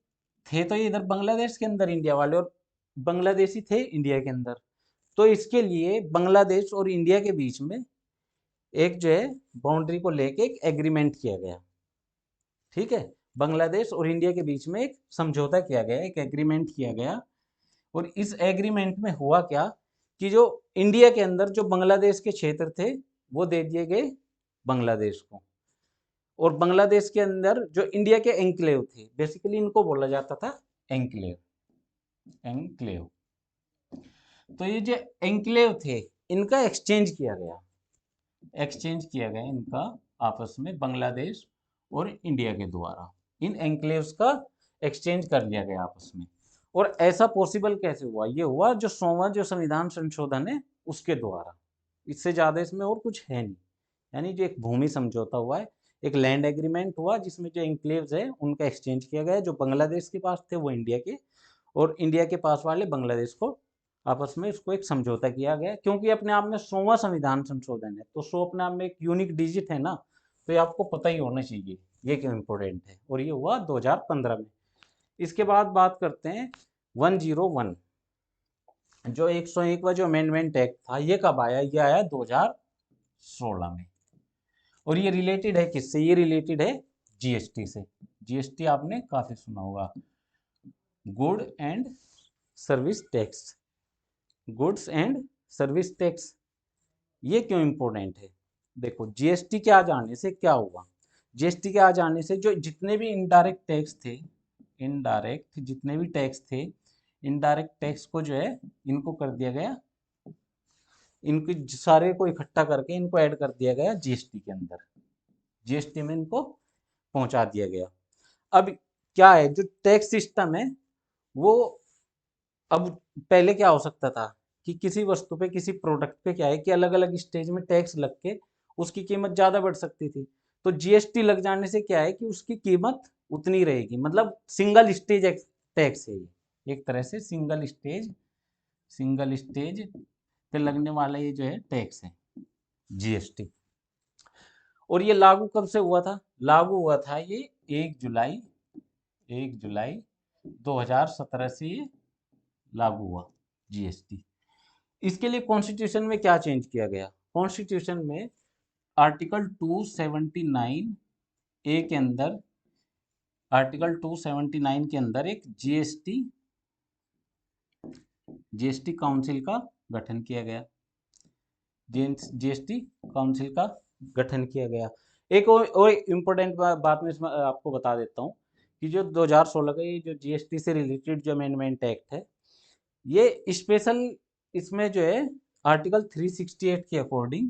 थे तो ये इधर बांग्लादेश के अंदर इंडिया वाले, और बांग्लादेशी थे इंडिया के अंदर। तो इसके लिए बांग्लादेश और इंडिया के बीच में एक जो है बाउंड्री को लेके एक एग्रीमेंट किया गया। ठीक है, बांग्लादेश और इंडिया के बीच में एक समझौता किया गया, एक एग्रीमेंट किया गया। और इस एग्रीमेंट में हुआ क्या कि जो इंडिया के अंदर जो बांग्लादेश के क्षेत्र थे वो दे दिए गए बांग्लादेश को, और बांग्लादेश के अंदर जो इंडिया के एंक्लेव थे, बेसिकली इनको बोला जाता था एंक्लेव, एंक्लेव। तो ये जो एंक्लेव थे, इनका एक्सचेंज किया गया, इनका आपस में बांग्लादेश और इंडिया के द्वारा। इन एंक्लेव्स का एक्सचेंज कर लिया गया आपस में। और ऐसा पॉसिबल कैसे हुआ? ये हुआ जो 100वां जो संविधान संशोधन है उसके द्वारा। इससे ज़्यादा इसमें और कुछ है नहीं। यानी जो एक भूमि समझौता हुआ है, एक लैंड एग्रीमेंट हुआ, जिसमें जो एंक्लेव्स है उनका एक्सचेंज किया गया। जो बांग्लादेश के पास थे वो इंडिया के, और इंडिया के पास वाले बांग्लादेश को आपस में इसको एक समझौता किया गया। क्योंकि अपने आप में 100वां संविधान संशोधन है, तो 100 अपने आप में एक यूनिक डिजिट है ना, तो ये आपको पता ही होना चाहिए ये क्यों इम्पोर्टेंट है। और ये हुआ 2015 में। इसके बाद बात करते हैं 101, जो 101वां जो अमेंडमेंट एक्ट था, ये कब आया? ये आया 2016 में। और ये रिलेटेड है किससे? ये रिलेटेड है जीएसटी से। जीएसटी आपने काफी सुना होगा, good and service tax, goods and service tax. ये क्यों इंपॉर्टेंट है? देखो, जीएसटी के आ जाने से क्या हुआ? जीएसटी के आ जाने से जो जितने भी इनडायरेक्ट टैक्स थे, इनडायरेक्ट जितने भी टैक्स थे, इनडायरेक्ट टैक्स को जो है इनको कर दिया गया, इनके सारे को इकट्ठा करके इनको ऐड कर दिया गया जीएसटी के अंदर। जीएसटी में इनको पहुंचा दिया गया। अब क्या है, जो टैक्स सिस्टम है वो, अब पहले क्या हो सकता था कि किसी वस्तु पे, किसी प्रोडक्ट पे क्या है कि अलग अलग स्टेज में टैक्स लग के उसकी कीमत ज्यादा बढ़ सकती थी। तो जीएसटी लग जाने से क्या है कि उसकी कीमत उतनी रहेगी, मतलब सिंगल स्टेज टैक्स है ये, एक तरह से सिंगल स्टेज पे लगने वाला ये जो है टैक्स है जीएसटी। और ये लागू कब से हुआ था? लागू हुआ था ये 1 जुलाई 2017 से ये लागू हुआ जीएसटी। इसके लिए कॉन्स्टिट्यूशन में क्या चेंज किया गया? कॉन्स्टिट्यूशन में आर्टिकल 279 ए के अंदर, आर्टिकल 279 के अंदर एक जीएसटी काउंसिल का गठन किया गया। जीएसटी काउंसिल का गठन किया गया। एक और इम्पोर्टेंट बात मैं इसमें आपको बता देता हूँ कि जो 2016 का ये जो जीएसटी से रिलेटेड जो अमेंडमेंट एक्ट है, ये स्पेशल, इसमें जो है आर्टिकल 368 के अकॉर्डिंग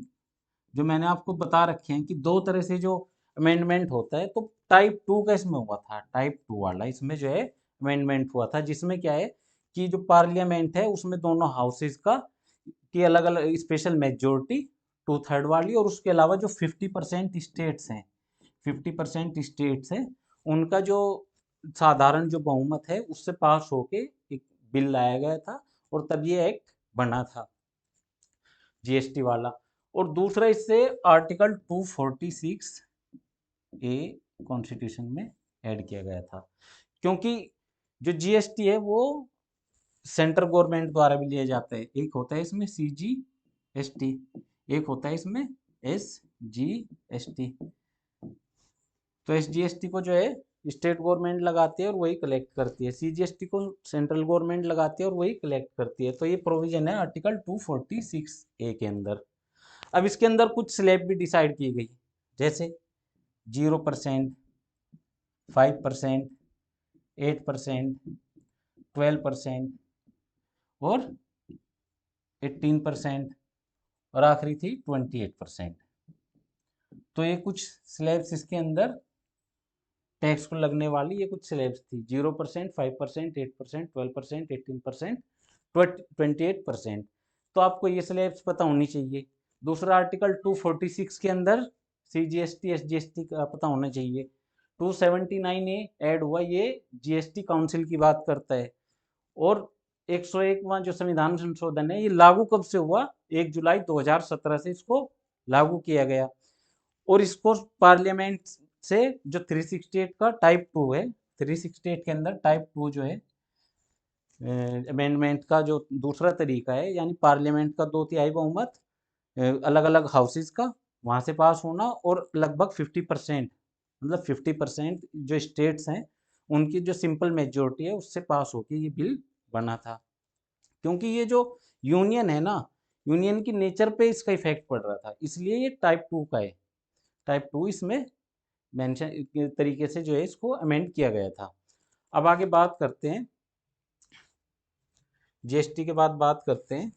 जो मैंने आपको बता रखे हैं कि दो तरह से जो अमेंडमेंट होता है, तो टाइप 2 का इसमें हुआ था, टाइप 2 वाला इसमें जो है अमेंडमेंट हुआ था, जिसमें क्या है कि जो पार्लियामेंट है उसमें दोनों हाउसेज का की अलग अलग स्पेशल मेजोरिटी 2/3 वाली, और उसके अलावा जो 50% स्टेट्स हैं, 50% स्टेट्स हैं, उनका जो साधारण जो बहुमत है उससे पास होके एक बिल लाया गया था, और तब ये एक्ट बना था जीएसटी वाला। और दूसरा, इससे आर्टिकल 246 ए कॉन्स्टिट्यूशन में ऐड किया गया था, क्योंकि जो जीएसटी है वो सेंट्रल गवर्नमेंट द्वारा भी लिया जाता है। एक होता है इसमें सीजीएसटी, एक होता है इसमें एसजीएसटी। तो एसजीएसटी को जो है स्टेट गवर्नमेंट लगाती है और वही कलेक्ट करती है, सीजीएसटी को सेंट्रल गवर्नमेंट लगाती है और वही कलेक्ट करती है। तो ये प्रोविजन है आर्टिकल 246 ए के अंदर। अब इसके अंदर कुछ स्लैब भी डिसाइड की गई, जैसे 0%, 5%, 8%, 12% और 18%, और आखिरी थी 28%। तो ये कुछ स्लैब्स इसके अंदर टैक्स को लगने वाली, ये कुछ स्लैब्स थी, 0%, 5%, 8%, 12%, 18%, 28%। तो आपको ये स्लैब्स पता होनी चाहिए। दूसरा, आर्टिकल 246 के अंदर सीजीएसटी एसजीएसटी का पता होना चाहिए। 279 ए ऐड हुआ, ये जीएसटी काउंसिल की बात करता है। और 101वां जो संविधान संशोधन है, ये लागू कब से हुआ? 1 जुलाई 2017 से इसको लागू किया गया। और इसको पार्लियामेंट से जो 368 का टाइप 2 है, 368 के अंदर टाइप 2 जो है अमेंडमेंट का जो दूसरा तरीका है, यानी पार्लियामेंट का 2/3 बहुमत, अलग अलग हाउसेज का वहां से पास होना, और लगभग 50%, मतलब 50% जो स्टेट्स हैं उनकी जो सिंपल मेजोरिटी है उससे पास होकर ये बिल बना था। क्योंकि ये जो यूनियन है ना, यूनियन की नेचर पे इसका इफेक्ट पड़ रहा था, इसलिए ये टाइप 2 का है। टाइप 2 इसमें मेंशन तरीके से जो है इसको अमेंड किया गया था। अब आगे बात करते हैं, जीएसटी के बाद बात करते हैं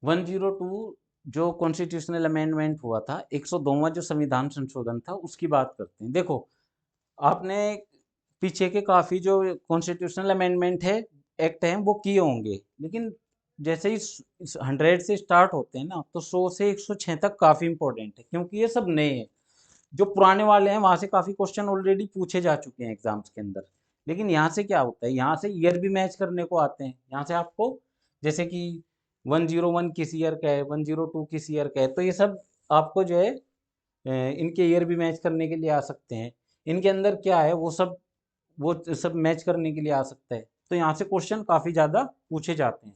102 जो कॉन्स्टिट्यूशनल अमेंडमेंट हुआ था, 102वां जो संविधान संशोधन था, उसकी बात करते हैं। देखो, आपने पीछे के काफी जो कॉन्स्टिट्यूशनल अमेंडमेंट है, एक्ट हैं, वो किए होंगे, लेकिन जैसे ही 100 से स्टार्ट होते हैं ना, तो 100 से 106 तक काफी इंपॉर्टेंट है, क्योंकि ये सब नए हैं। जो पुराने वाले हैं वहां से काफी क्वेश्चन ऑलरेडी पूछे जा चुके हैं एग्जाम्स के अंदर। लेकिन यहाँ से क्या होता है, यहाँ से ईयर भी मैच करने को आते हैं। यहाँ से आपको, जैसे कि 101 किस ईयर का है, 102 किस ईयर का है, तो ये सब आपको जो है इनके ईयर भी मैच करने के लिए आ सकते हैं, इनके अंदर क्या है वो सब मैच करने के लिए आ सकता है। तो यहाँ से क्वेश्चन काफ़ी ज़्यादा पूछे जाते हैं।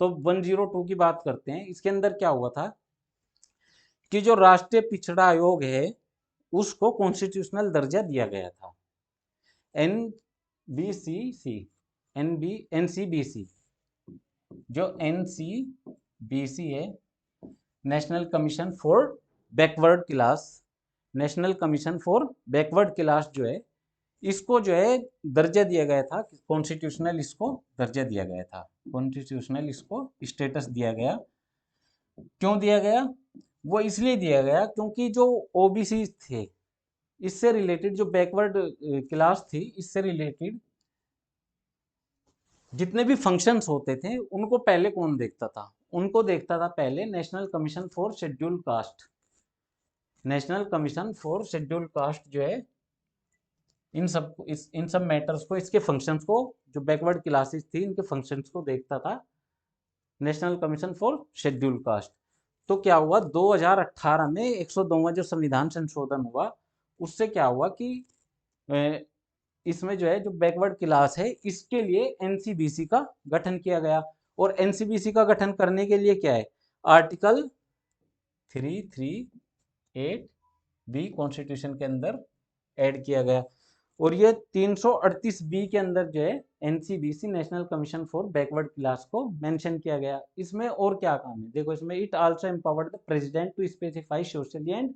तो 102 की बात करते हैं। इसके अंदर क्या हुआ था कि जो राष्ट्रीय पिछड़ा आयोग है उसको कॉन्स्टिट्यूशनल दर्जा दिया गया था। NBCC, NCBC, जो NCBC है, national commission for backward class, national commission for backward class जो है, इसको जो है दर्जा दिया गया था, कॉन्स्टिट्यूशनल इसको दर्जा दिया गया था, कॉन्स्टिट्यूशनल इसको स्टेटस दिया गया। क्यों दिया गया? वो इसलिए दिया गया क्योंकि जो ओबीसी थे, इससे रिलेटेड जो बैकवर्ड क्लास थी, इससे रिलेटेड जितने भी फंक्शंस होते थे उनको पहले कौन देखता था? उनको देखता था पहले national commission for scheduled caste. National commission for scheduled caste जो है इन सब मैटर्स को, इसके फंक्शंस को, जो बैकवर्ड क्लासेस थी इनके फंक्शंस को देखता था national commission for scheduled caste. तो क्या हुआ, 2018 में 102वां जो संविधान संशोधन हुआ उससे क्या हुआ कि इसमें जो है जो बैकवर्ड क्लास है इसके लिए एनसीबीसी का गठन किया गया। और एनसीबीसी का गठन करने के लिए क्या है, आर्टिकल 338 बी कॉन्स्टिट्यूशन के अंदर ऐड किया गया। और ये 338 बी के अंदर जो है NCBC, national commission for backward class को मेंशन किया गया। इसमें और क्या काम है देखो, इसमें it also empowered the president to specify socially and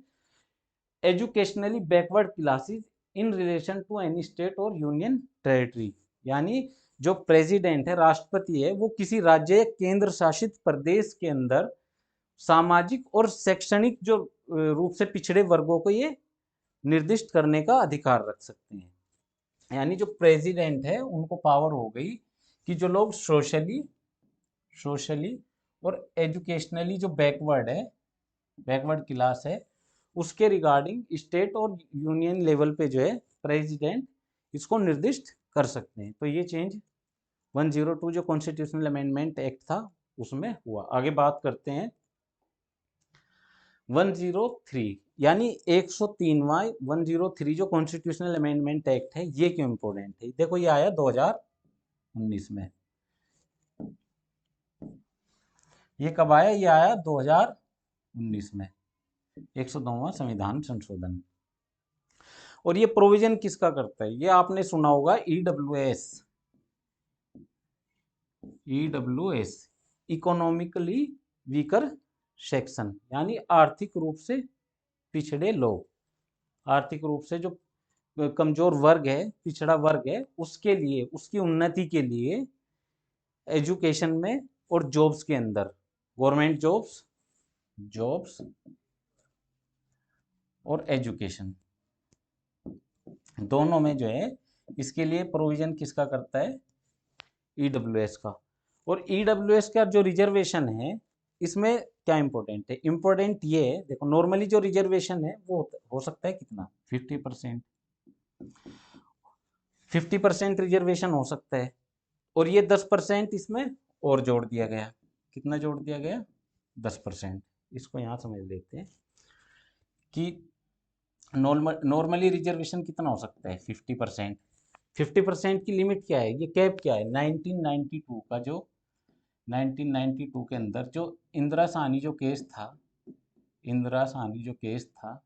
educationally backward classes in relation to any state और यूनियन टेरिटरी। यानी जो प्रेसिडेंट है, राष्ट्रपति है, वो किसी राज्य या केंद्र शासित प्रदेश के अंदर सामाजिक और शैक्षणिक जो रूप से पिछड़े वर्गों को ये निर्दिष्ट करने का अधिकार रख सकते हैं। यानी जो प्रेसिडेंट है उनको पावर हो गई कि जो लोग सोशली और एजुकेशनली जो बैकवर्ड क्लास है, उसके रिगार्डिंग स्टेट और यूनियन लेवल पे जो है प्रेसिडेंट इसको निर्दिष्ट कर सकते हैं। तो ये चेंज 102 जो कॉन्स्टिट्यूशनल अमेंडमेंट एक्ट था उसमें हुआ। आगे बात करते हैं 103, यानी 103वां 103 जो कॉन्स्टिट्यूशनल अमेंडमेंट एक्ट है, ये क्यों इंपॉर्टेंट है? देखो ये आया 2019 में। ये कब आया? ये आया 2019 में, 102वां संविधान संशोधन। और ये प्रोविजन किसका करता है? ये आपने सुना होगा ईडब्ल्यूएस, इकोनॉमिकली वीकर सेक्शन, यानी आर्थिक रूप से पिछड़े लोग, आर्थिक रूप से जो कमजोर वर्ग है, पिछड़ा वर्ग है, उसके लिए, उसकी उन्नति के लिए एजुकेशन में और जॉब्स के अंदर, गवर्नमेंट जॉब्स और एजुकेशन दोनों में जो है, इसके लिए प्रोविजन किसका करता है? ईडब्ल्यूएस का। और ईडब्ल्यूएस का जो रिजर्वेशन है, इसमें क्या इंपॉर्टेंट है? इंपॉर्टेंट ये है, देखो नॉर्मली जो रिजर्वेशन है वो हो सकता है कितना, 50%, 50% रिजर्वेशन हो सकता है। और ये 10% इसमें और जोड़ दिया गया। कितना जोड़ दिया गया? 10%। इसको यहाँ समझ लेते हैं कि नॉर्मली रिजर्वेशन कितना हो सकता है? 50%। 50% की लिमिट क्या है, ये कैप क्या है? 1992 का, जो 1992 के अंदर जो इंदिरा साहनी जो केस था,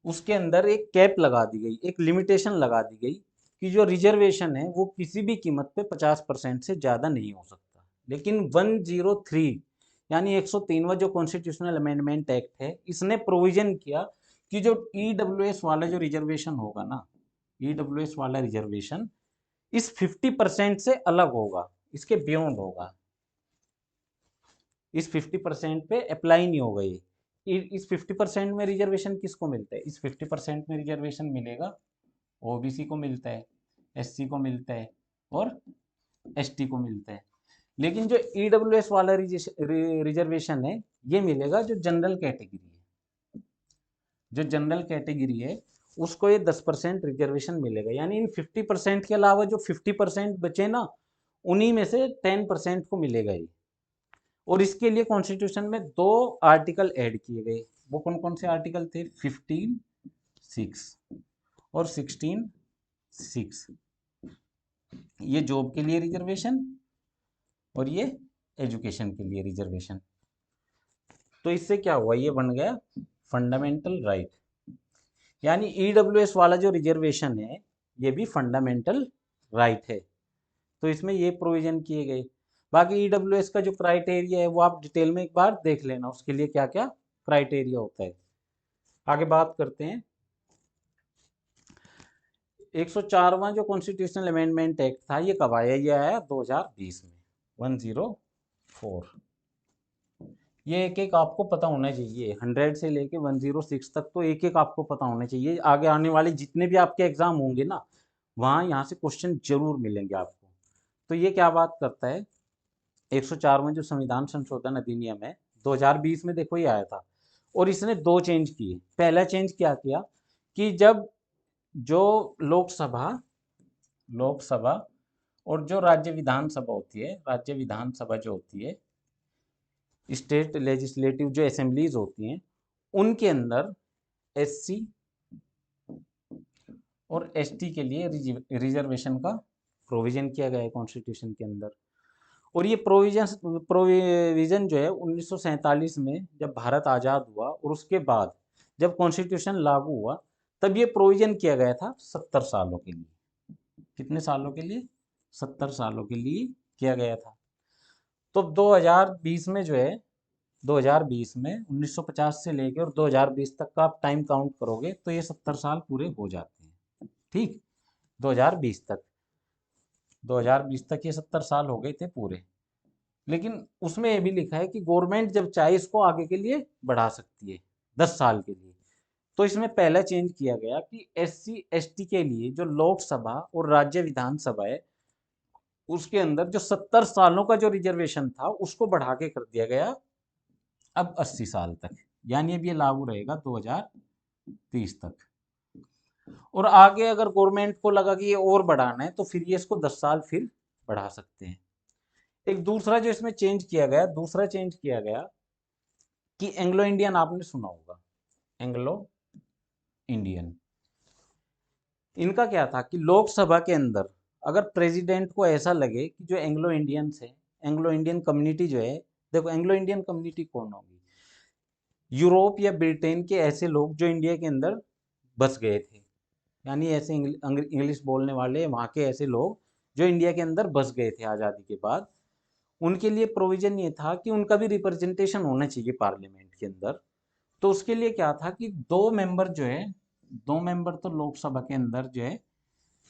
उसके अंदर एक कैप लगा दी गई, एक लिमिटेशन लगा दी गई कि जो रिजर्वेशन है वो किसी भी कीमत पे 50% से ज़्यादा नहीं हो सकता। लेकिन 103 यानी 103वां जो कॉन्स्टिट्यूशनल अमेंडमेंट एक्ट है, इसने प्रोविजन किया कि जो ईडब्ल्यूएस वाला जो रिजर्वेशन होगा ना, ईडब्ल्यूएस वाला रिजर्वेशन इस 50% से अलग होगा, इसके बियॉन्ड होगा, इस 50% पे अप्लाई नहीं होगा। ये इस 50% में रिजर्वेशन किसको मिलता है? इस 50% में रिजर्वेशन मिलेगा ओबीसी को मिलता है, एससी को मिलता है और एसटी को मिलता है। लेकिन जो ईडब्ल्यूएस वाला रिजर्वेशन है, ये मिलेगा जो जनरल कैटेगरी है, जो जनरल कैटेगरी है उसको ये 10% रिजर्वेशन मिलेगा। यानी इन 50% के अलावा जो 50% बचे ना, उन्हीं में से 10% को मिलेगा ये। और इसके लिए कॉन्स्टिट्यूशन में 2 आर्टिकल ऐड किए गए। वो कौन कौन से आर्टिकल थे? 15(6) और 16(6). ये जॉब के लिए रिजर्वेशन और ये एजुकेशन के लिए रिजर्वेशन। तो इससे क्या हुआ, ये बन गया फंडामेंटल राइट। यानी ईडब्ल्यूएस वाला जो रिजर्वेशन है ये भी फंडामेंटल राइट है। तो इसमें ये प्रोविजन किए गए। बाकी ईडब्ल्यूएस का जो क्राइटेरिया है वो आप डिटेल में एक बार देख लेना, उसके लिए क्या क्या क्राइटेरिया होता है। आगे बात करते हैं। 104वां जो कॉन्स्टिट्यूशनल अमेंडमेंट एक्ट था ये कब आया? ये आया 2020 में, 104। ये एक एक आपको पता होना चाहिए, 100 से लेके 106 तक तो एक एक आपको पता होना चाहिए। आगे आने वाले जितने भी आपके एग्जाम होंगे ना, वहाँ यहाँ से क्वेश्चन जरूर मिलेंगे आपको। तो ये क्या बात करता है, 104 में जो संविधान संशोधन अधिनियम है 2020 में, देखो ये आया था और इसने दो चेंज किए। पहला चेंज क्या किया कि जब जो लोकसभा और जो राज्य विधानसभा होती है, राज्य विधानसभा जो होती है, स्टेट लेजिस्लेटिव जो असेंबलीज होती हैं, उनके अंदर एससी और एसटी के लिए रिजर्वेशन का प्रोविजन किया गया है कॉन्स्टिट्यूशन के अंदर। और ये प्रोविजन जो है 1947 में जब भारत आज़ाद हुआ और उसके बाद जब कॉन्स्टिट्यूशन लागू हुआ तब ये प्रोविजन किया गया था 70 सालों के लिए। कितने सालों के लिए? 70 सालों के लिए किया गया था। तो 2020 में जो है, 2020 में 1950 से लेकर और 2020 तक का आप टाइम काउंट करोगे तो ये 70 साल पूरे हो जाते हैं। ठीक, 2020 तक 2020 तक ये 70 साल हो गए थे पूरे। लेकिन उसमें ये भी लिखा है कि गवर्नमेंट जब चाहे इसको आगे के लिए बढ़ा सकती है 10 साल के लिए। तो इसमें पहला चेंज किया गया कि एससी एसटी के लिए जो लोकसभा और राज्य विधानसभा है उसके अंदर जो 70 सालों का जो रिजर्वेशन था उसको बढ़ा के कर दिया गया अब 80 साल तक। यानी अब ये लागू रहेगा 2030 तक। और आगे अगर गवर्नमेंट को लगा कि ये और बढ़ाना है तो फिर ये इसको 10 साल फिर बढ़ा सकते हैं। एक दूसरा जो इसमें चेंज किया गया, दूसरा चेंज किया गया कि एंग्लो इंडियन, आपने सुना होगा एंग्लो इंडियन। इनका क्या था कि लोकसभा के अंदर अगर प्रेसिडेंट को ऐसा लगे कि जो एंग्लो इंडियंस है, एंग्लो इंडियन कम्युनिटी जो है, देखो एंग्लो इंडियन कम्युनिटी कौन होगी? यूरोप या ब्रिटेन के ऐसे लोग जो इंडिया के अंदर बस गए थे, यानी ऐसे इंग्लिश बोलने वाले वहाँ के ऐसे लोग जो इंडिया के अंदर बस गए थे आज़ादी के बाद, उनके लिए प्रोविजन ये था कि उनका भी रिप्रेजेंटेशन होना चाहिए पार्लियामेंट के अंदर। तो उसके लिए क्या था कि दो मेंबर जो है, दो मेंबर तो लोकसभा के अंदर जो है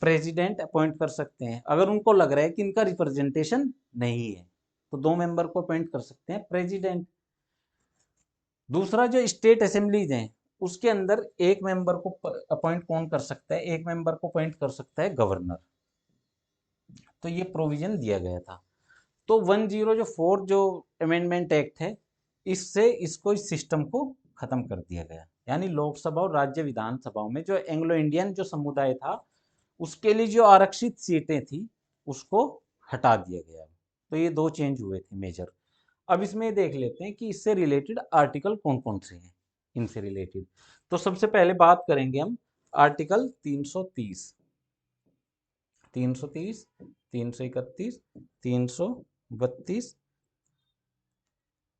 प्रेसिडेंट अपॉइंट कर सकते हैं। अगर उनको लग रहा है कि इनका रिप्रेजेंटेशन नहीं है तो दो मेंबर को अपॉइंट कर सकते हैं प्रेसिडेंट। दूसरा जो स्टेट असेंबलीज हैं उसके अंदर एक मेंबर को अपॉइंट कौन कर सकता है? एक मेंबर को अपॉइंट कर सकता है गवर्नर। तो ये प्रोविजन दिया गया था। तो 104 जो अमेंडमेंट एक्ट है इससे इसको, इस सिस्टम को खत्म कर दिया गया। यानी लोकसभा और राज्य विधानसभाओं में जो एंग्लो इंडियन जो समुदाय था उसके लिए जो आरक्षित सीटें थी उसको हटा दिया गया। तो ये दो चेंज हुए थे मेजर। अब इसमें देख लेते हैं कि इससे रिलेटेड आर्टिकल कौन कौन से हैं इनसे रिलेटेड। तो सबसे पहले बात करेंगे हम आर्टिकल 330, 330, 331, 332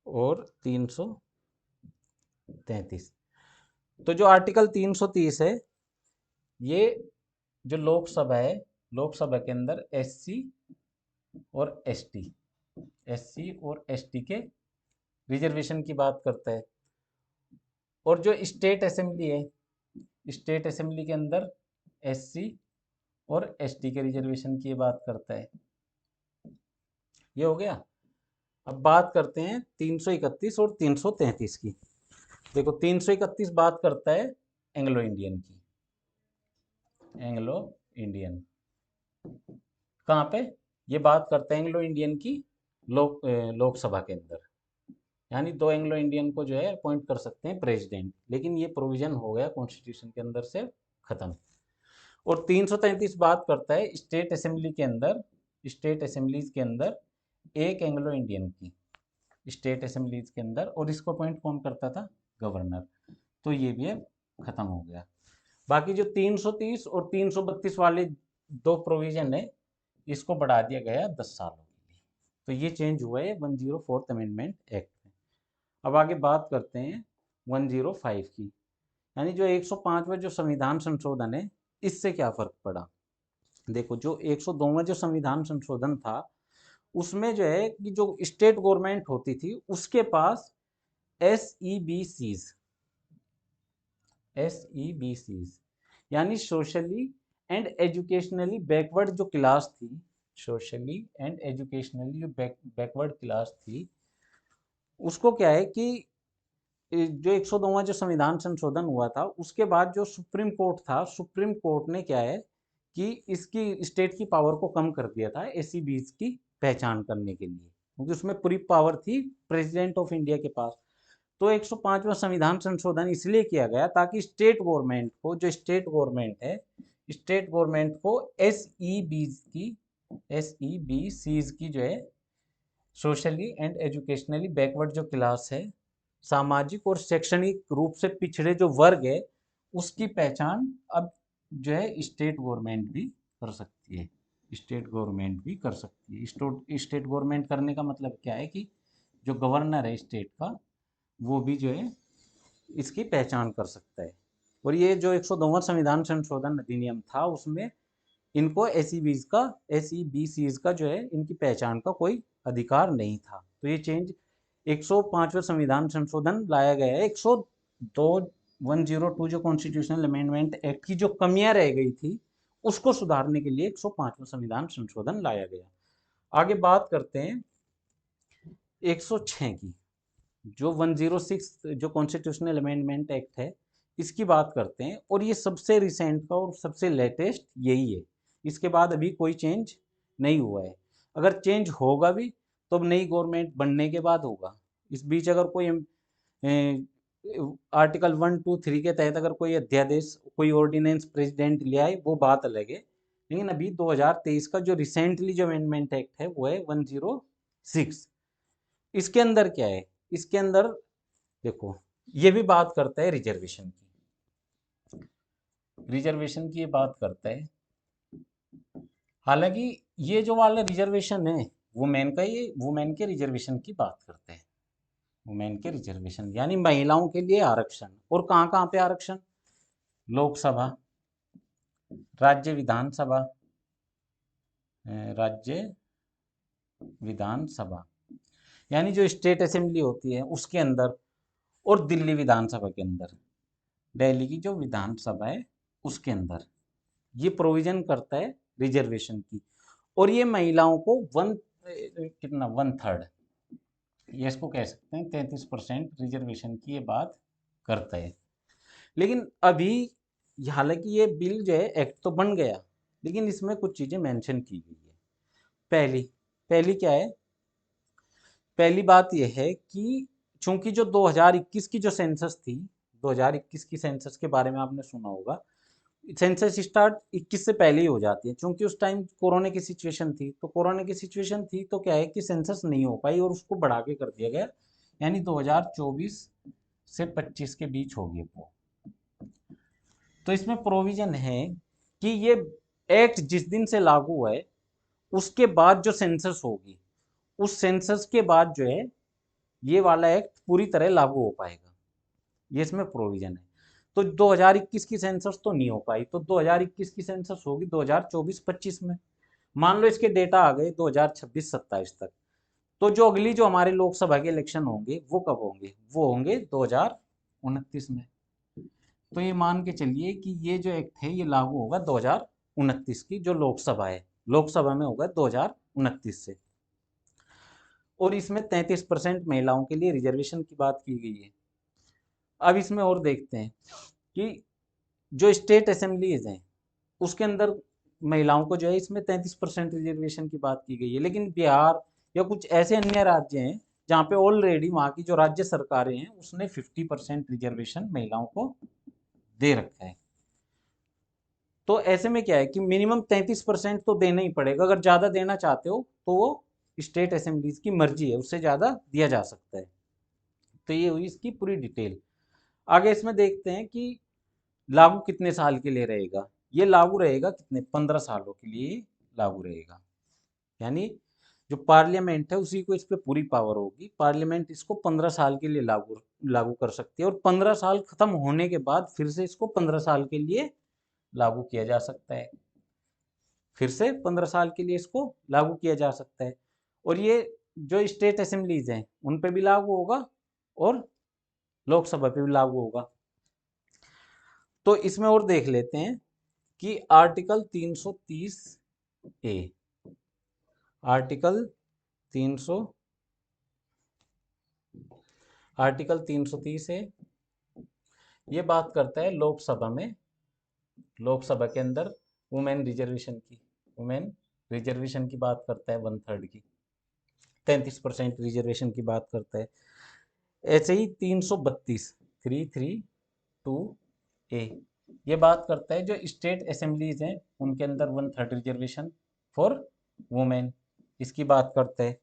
और 333। तो जो आर्टिकल 330 है ये जो लोकसभा है, लोकसभा के अंदर एससी और एसटी के रिजर्वेशन की बात करता है। और जो स्टेट असेंबली है, स्टेट असेंबली के अंदर एससी और एसटी के रिजर्वेशन की बात करता है। ये हो गया। अब बात करते हैं 331 और 333 की। देखो 331 बात करता है एंग्लो इंडियन की। एंग्लो इंडियन कहाँ पे? ये बात करता है एंग्लो इंडियन की लोकसभा के अंदर। यानी दो एंग्लो इंडियन को जो है अपॉइंट कर सकते हैं प्रेसिडेंट। लेकिन ये प्रोविजन हो गया कॉन्स्टिट्यूशन के अंदर से खत्म। और 333 बात करता है स्टेट असेंबली के अंदर, स्टेट असेंबलीज के अंदर एक एंग्लो इंडियन की, स्टेट असेंबलीज के अंदर। और इसको अपॉइंट कौन करता था? गवर्नर। तो ये भी अब खत्म हो गया। बाकी जो 330 और 332 वाले दो प्रोविजन है, इसको बढ़ा दिया गया 10 सालों के लिए। तो ये चेंज हुआ है 104th अमेंडमेंट एक्ट में। अब आगे बात करते हैं 105 की, यानी जो 105वां जो संविधान संशोधन है, इससे क्या फर्क पड़ा। देखो, जो 102वां जो संविधान संशोधन था, उसमें जो है कि जो स्टेट गवर्नमेंट होती थी उसके पास SEBCs यानी सोशली एंड एजुकेशनली बैकवर्ड जो क्लास थी, सोशली एंड एजुकेशनली जो बैकवर्ड क्लास थी, उसको क्या है कि जो 102वां जो संविधान संशोधन हुआ था, उसके बाद जो सुप्रीम कोर्ट था, सुप्रीम कोर्ट ने क्या है कि इसकी स्टेट की पावर को कम कर दिया था SEBs की पहचान करने के लिए, क्योंकि उसमें पूरी पावर थी प्रेसिडेंट ऑफ इंडिया के पास। तो 105वां संविधान संशोधन इसलिए किया गया ताकि स्टेट गवर्नमेंट को, जो स्टेट गवर्नमेंट है, स्टेट गवर्नमेंट को SEBCs की जो है सोशली एंड एजुकेशनली बैकवर्ड जो क्लास है, सामाजिक और शैक्षणिक रूप से पिछड़े जो वर्ग है, उसकी पहचान अब जो है स्टेट गवर्नमेंट भी कर सकती है। स्टेट गवर्नमेंट भी कर सकती है। स्टेट गवर्नमेंट करने का मतलब क्या है कि जो गवर्नर है स्टेट का, वो भी जो है इसकी पहचान कर सकता है। और ये जो 102वां संविधान संशोधन अधिनियम था, उसमें इनको SEBCs का जो है इनकी पहचान का कोई अधिकार नहीं था। तो ये चेंज 105वें संविधान संशोधन लाया गया है। 102 जो कॉन्स्टिट्यूशनल अमेंडमेंट एक्ट की जो कमियां रह गई थी, उसको सुधारने के लिए 105वां संविधान संशोधन लाया गया। आगे बात करते हैं 106 की, जो 106 जो कॉन्स्टिट्यूशनल अमेंडमेंट एक्ट है, इसकी बात करते हैं। और ये सबसे रिसेंट का और सबसे लेटेस्ट यही है। इसके बाद अभी कोई चेंज नहीं हुआ है। अगर चेंज होगा भी तो नई गवर्नमेंट बनने के बाद होगा। इस बीच अगर कोई आर्टिकल 1, 2, 3 के तहत अगर कोई अध्यादेश, कोई ऑर्डिनेंस प्रेसिडेंट ले आए, वो बात अलग है। लेकिन अभी 2023 का जो रिसेंटली जो अमेंडमेंट एक्ट है, वो है 106। इसके अंदर क्या है, इसके अंदर देखो, ये भी बात करता है रिजर्वेशन की। रिजर्वेशन की ये बात करता है। हालांकि ये जो वाला रिजर्वेशन है, वुमेन के रिजर्वेशन की बात करते हैं। वुमेन के रिजर्वेशन यानी महिलाओं के लिए आरक्षण। और कहाँ कहाँ पे आरक्षण? लोकसभा, राज्य विधानसभा, राज्य विधानसभा यानी जो स्टेट असेंबली होती है उसके अंदर, और दिल्ली विधानसभा के अंदर, दिल्ली की जो विधानसभा है उसके अंदर ये प्रोविजन करता है रिजर्वेशन की। और ये महिलाओं को 1/3, ये इसको कह सकते हैं 33% रिजर्वेशन की ये बात करता है। लेकिन अभी हालांकि ये बिल जो है एक्ट तो बन गया, लेकिन इसमें कुछ चीज़ें मेंशन की गई है। पहली क्या है? पहली बात यह है कि चूंकि जो 2021 की जो सेंसस थी, 2021 की सेंसस के बारे में आपने सुना होगा। सेंसस स्टार्ट 21 से पहले ही हो जाती है, क्योंकि उस टाइम कोरोना की सिचुएशन थी। तो कोरोना की सिचुएशन थी तो क्या है कि सेंसस नहीं हो पाई और उसको बढ़ा के कर दिया गया, यानी 2024 से 25 के बीच होगी वो। तो इसमें प्रोविजन है कि ये एक्ट जिस दिन से लागू हुआ है, उसके बाद जो सेंसस होगी, उस सेंसस के बाद जो है ये वाला एक्ट पूरी तरह लागू हो पाएगा। ये इसमें प्रोविजन है। तो 2021 की सेंसस तो नहीं हो पाई, तो 2021 की सेंसस होगी 2024-25 में। मान लो इसके डेटा आ गए 2026-27 तक, तो जो अगली जो हमारे लोकसभा के इलेक्शन होंगे वो कब होंगे? वो होंगे 2029 में। तो ये मान के चलिए कि ये जो एक्ट है ये लागू होगा 2029 की जो लोकसभा है, लोकसभा में होगा 2029 से। और इसमें 33% महिलाओं के लिए रिजर्वेशन की बात की गई है। अब इसमें और देखते हैं कि जो स्टेट असेंबलीज हैं उसके अंदर महिलाओं को जो है इसमें 33% रिजर्वेशन की बात की गई है। लेकिन बिहार या कुछ ऐसे अन्य राज्य हैं जहाँ पे ऑलरेडी वहाँ की जो राज्य सरकारें हैं उसने 50% रिजर्वेशन महिलाओं को दे रखा है। तो ऐसे में क्या है कि मिनिमम 33% तो देना ही पड़ेगा। अगर ज़्यादा देना चाहते हो तो वो स्टेट असेंबलीज की मर्जी है, उससे ज़्यादा दिया जा सकता है। तो ये हुई इसकी पूरी डिटेल। आगे इसमें देखते हैं कि लागू कितने साल के लिए रहेगा। ये लागू रहेगा कितने, 15 सालों के लिए लागू रहेगा। यानी जो पार्लियामेंट है उसी को इस पे पूरी पावर होगी, पार्लियामेंट इसको 15 साल के लिए लागू लागू कर सकती है, और 15 साल खत्म होने के बाद फिर से इसको 15 साल के लिए लागू किया जा सकता है। फिर से 15 साल के लिए इसको लागू किया जा सकता है, और ये जो स्टेट असेंबलीज हैं उन पे भी लागू होगा और लोकसभा पे भी लागू होगा। तो इसमें और देख लेते हैं कि आर्टिकल 330 ए, आर्टिकल 300 आर्टिकल 330 है, ये बात करता है लोकसभा के अंदर वुमेन रिजर्वेशन की, वुमेन रिजर्वेशन की बात करता है, 1/3 की, 33% रिजर्वेशन की बात करता है। ऐसे ही 332 ए, ये बात करता है जो स्टेट असेंबलीज हैं उनके अंदर 1/3 रिजर्वेशन फॉर वुमेन, इसकी बात करता है।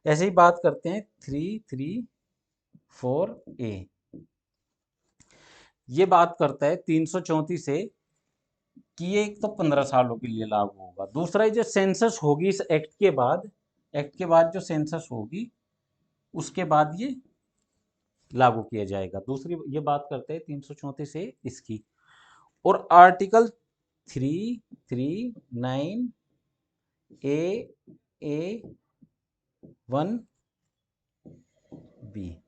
ऐसे ही बात करते हैं 334 ए, ये बात करता है 334 से कि ये एक तो 15 सालों के लिए लागू होगा। दूसरा जो सेंसस होगी इस एक्ट के बाद जो सेंसस होगी उसके बाद ये लागू किया जाएगा। दूसरी ये बात करते हैं 334 से इसकी। और आर्टिकल 339 ए 1 बी,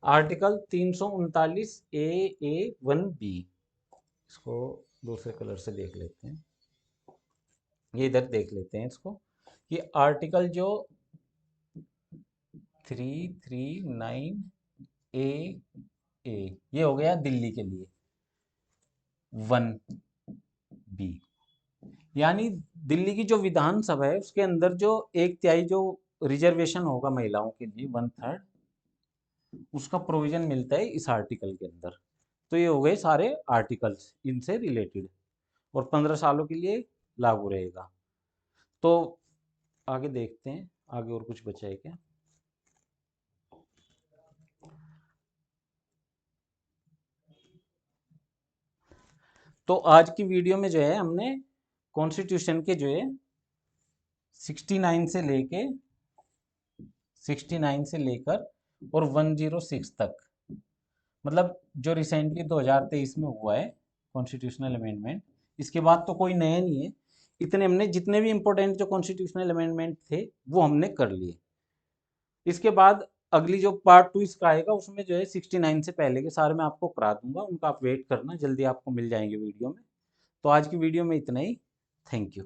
आर्टिकल 339 ए 1 बी, इसको दूसरे कलर से देख लेते हैं, ये इधर देख लेते हैं इसको, कि आर्टिकल जो 339 ए ये हो गया दिल्ली के लिए, 1 बी, यानी दिल्ली की जो विधानसभा है उसके अंदर जो 1/3 जो रिजर्वेशन होगा महिलाओं के लिए, 1/3, उसका प्रोविजन मिलता है इस आर्टिकल के अंदर। तो ये हो गए सारे आर्टिकल्स इनसे रिलेटेड, और 15 सालों के लिए लागू रहेगा। तो आगे देखते हैं, आगे और कुछ बचा है क्या। तो आज की वीडियो में जो है हमने कॉन्स्टिट्यूशन के जो है 69 से लेकर और 106 तक, मतलब जो रिसेंटली 2023 में हुआ है कॉन्स्टिट्यूशनल अमेंडमेंट, इसके बाद तो कोई नया नहीं है। इतने हमने जितने भी इंपॉर्टेंट जो कॉन्स्टिट्यूशनल अमेंडमेंट थे वो हमने कर लिए। इसके बाद अगली जो पार्ट 2 इसका आएगा उसमें जो है 69 से पहले के सारे मैं आपको करा दूंगा, उनका आप वेट करना, जल्दी आपको मिल जाएंगे वीडियो में। तो आज की वीडियो में इतना ही। Thank you.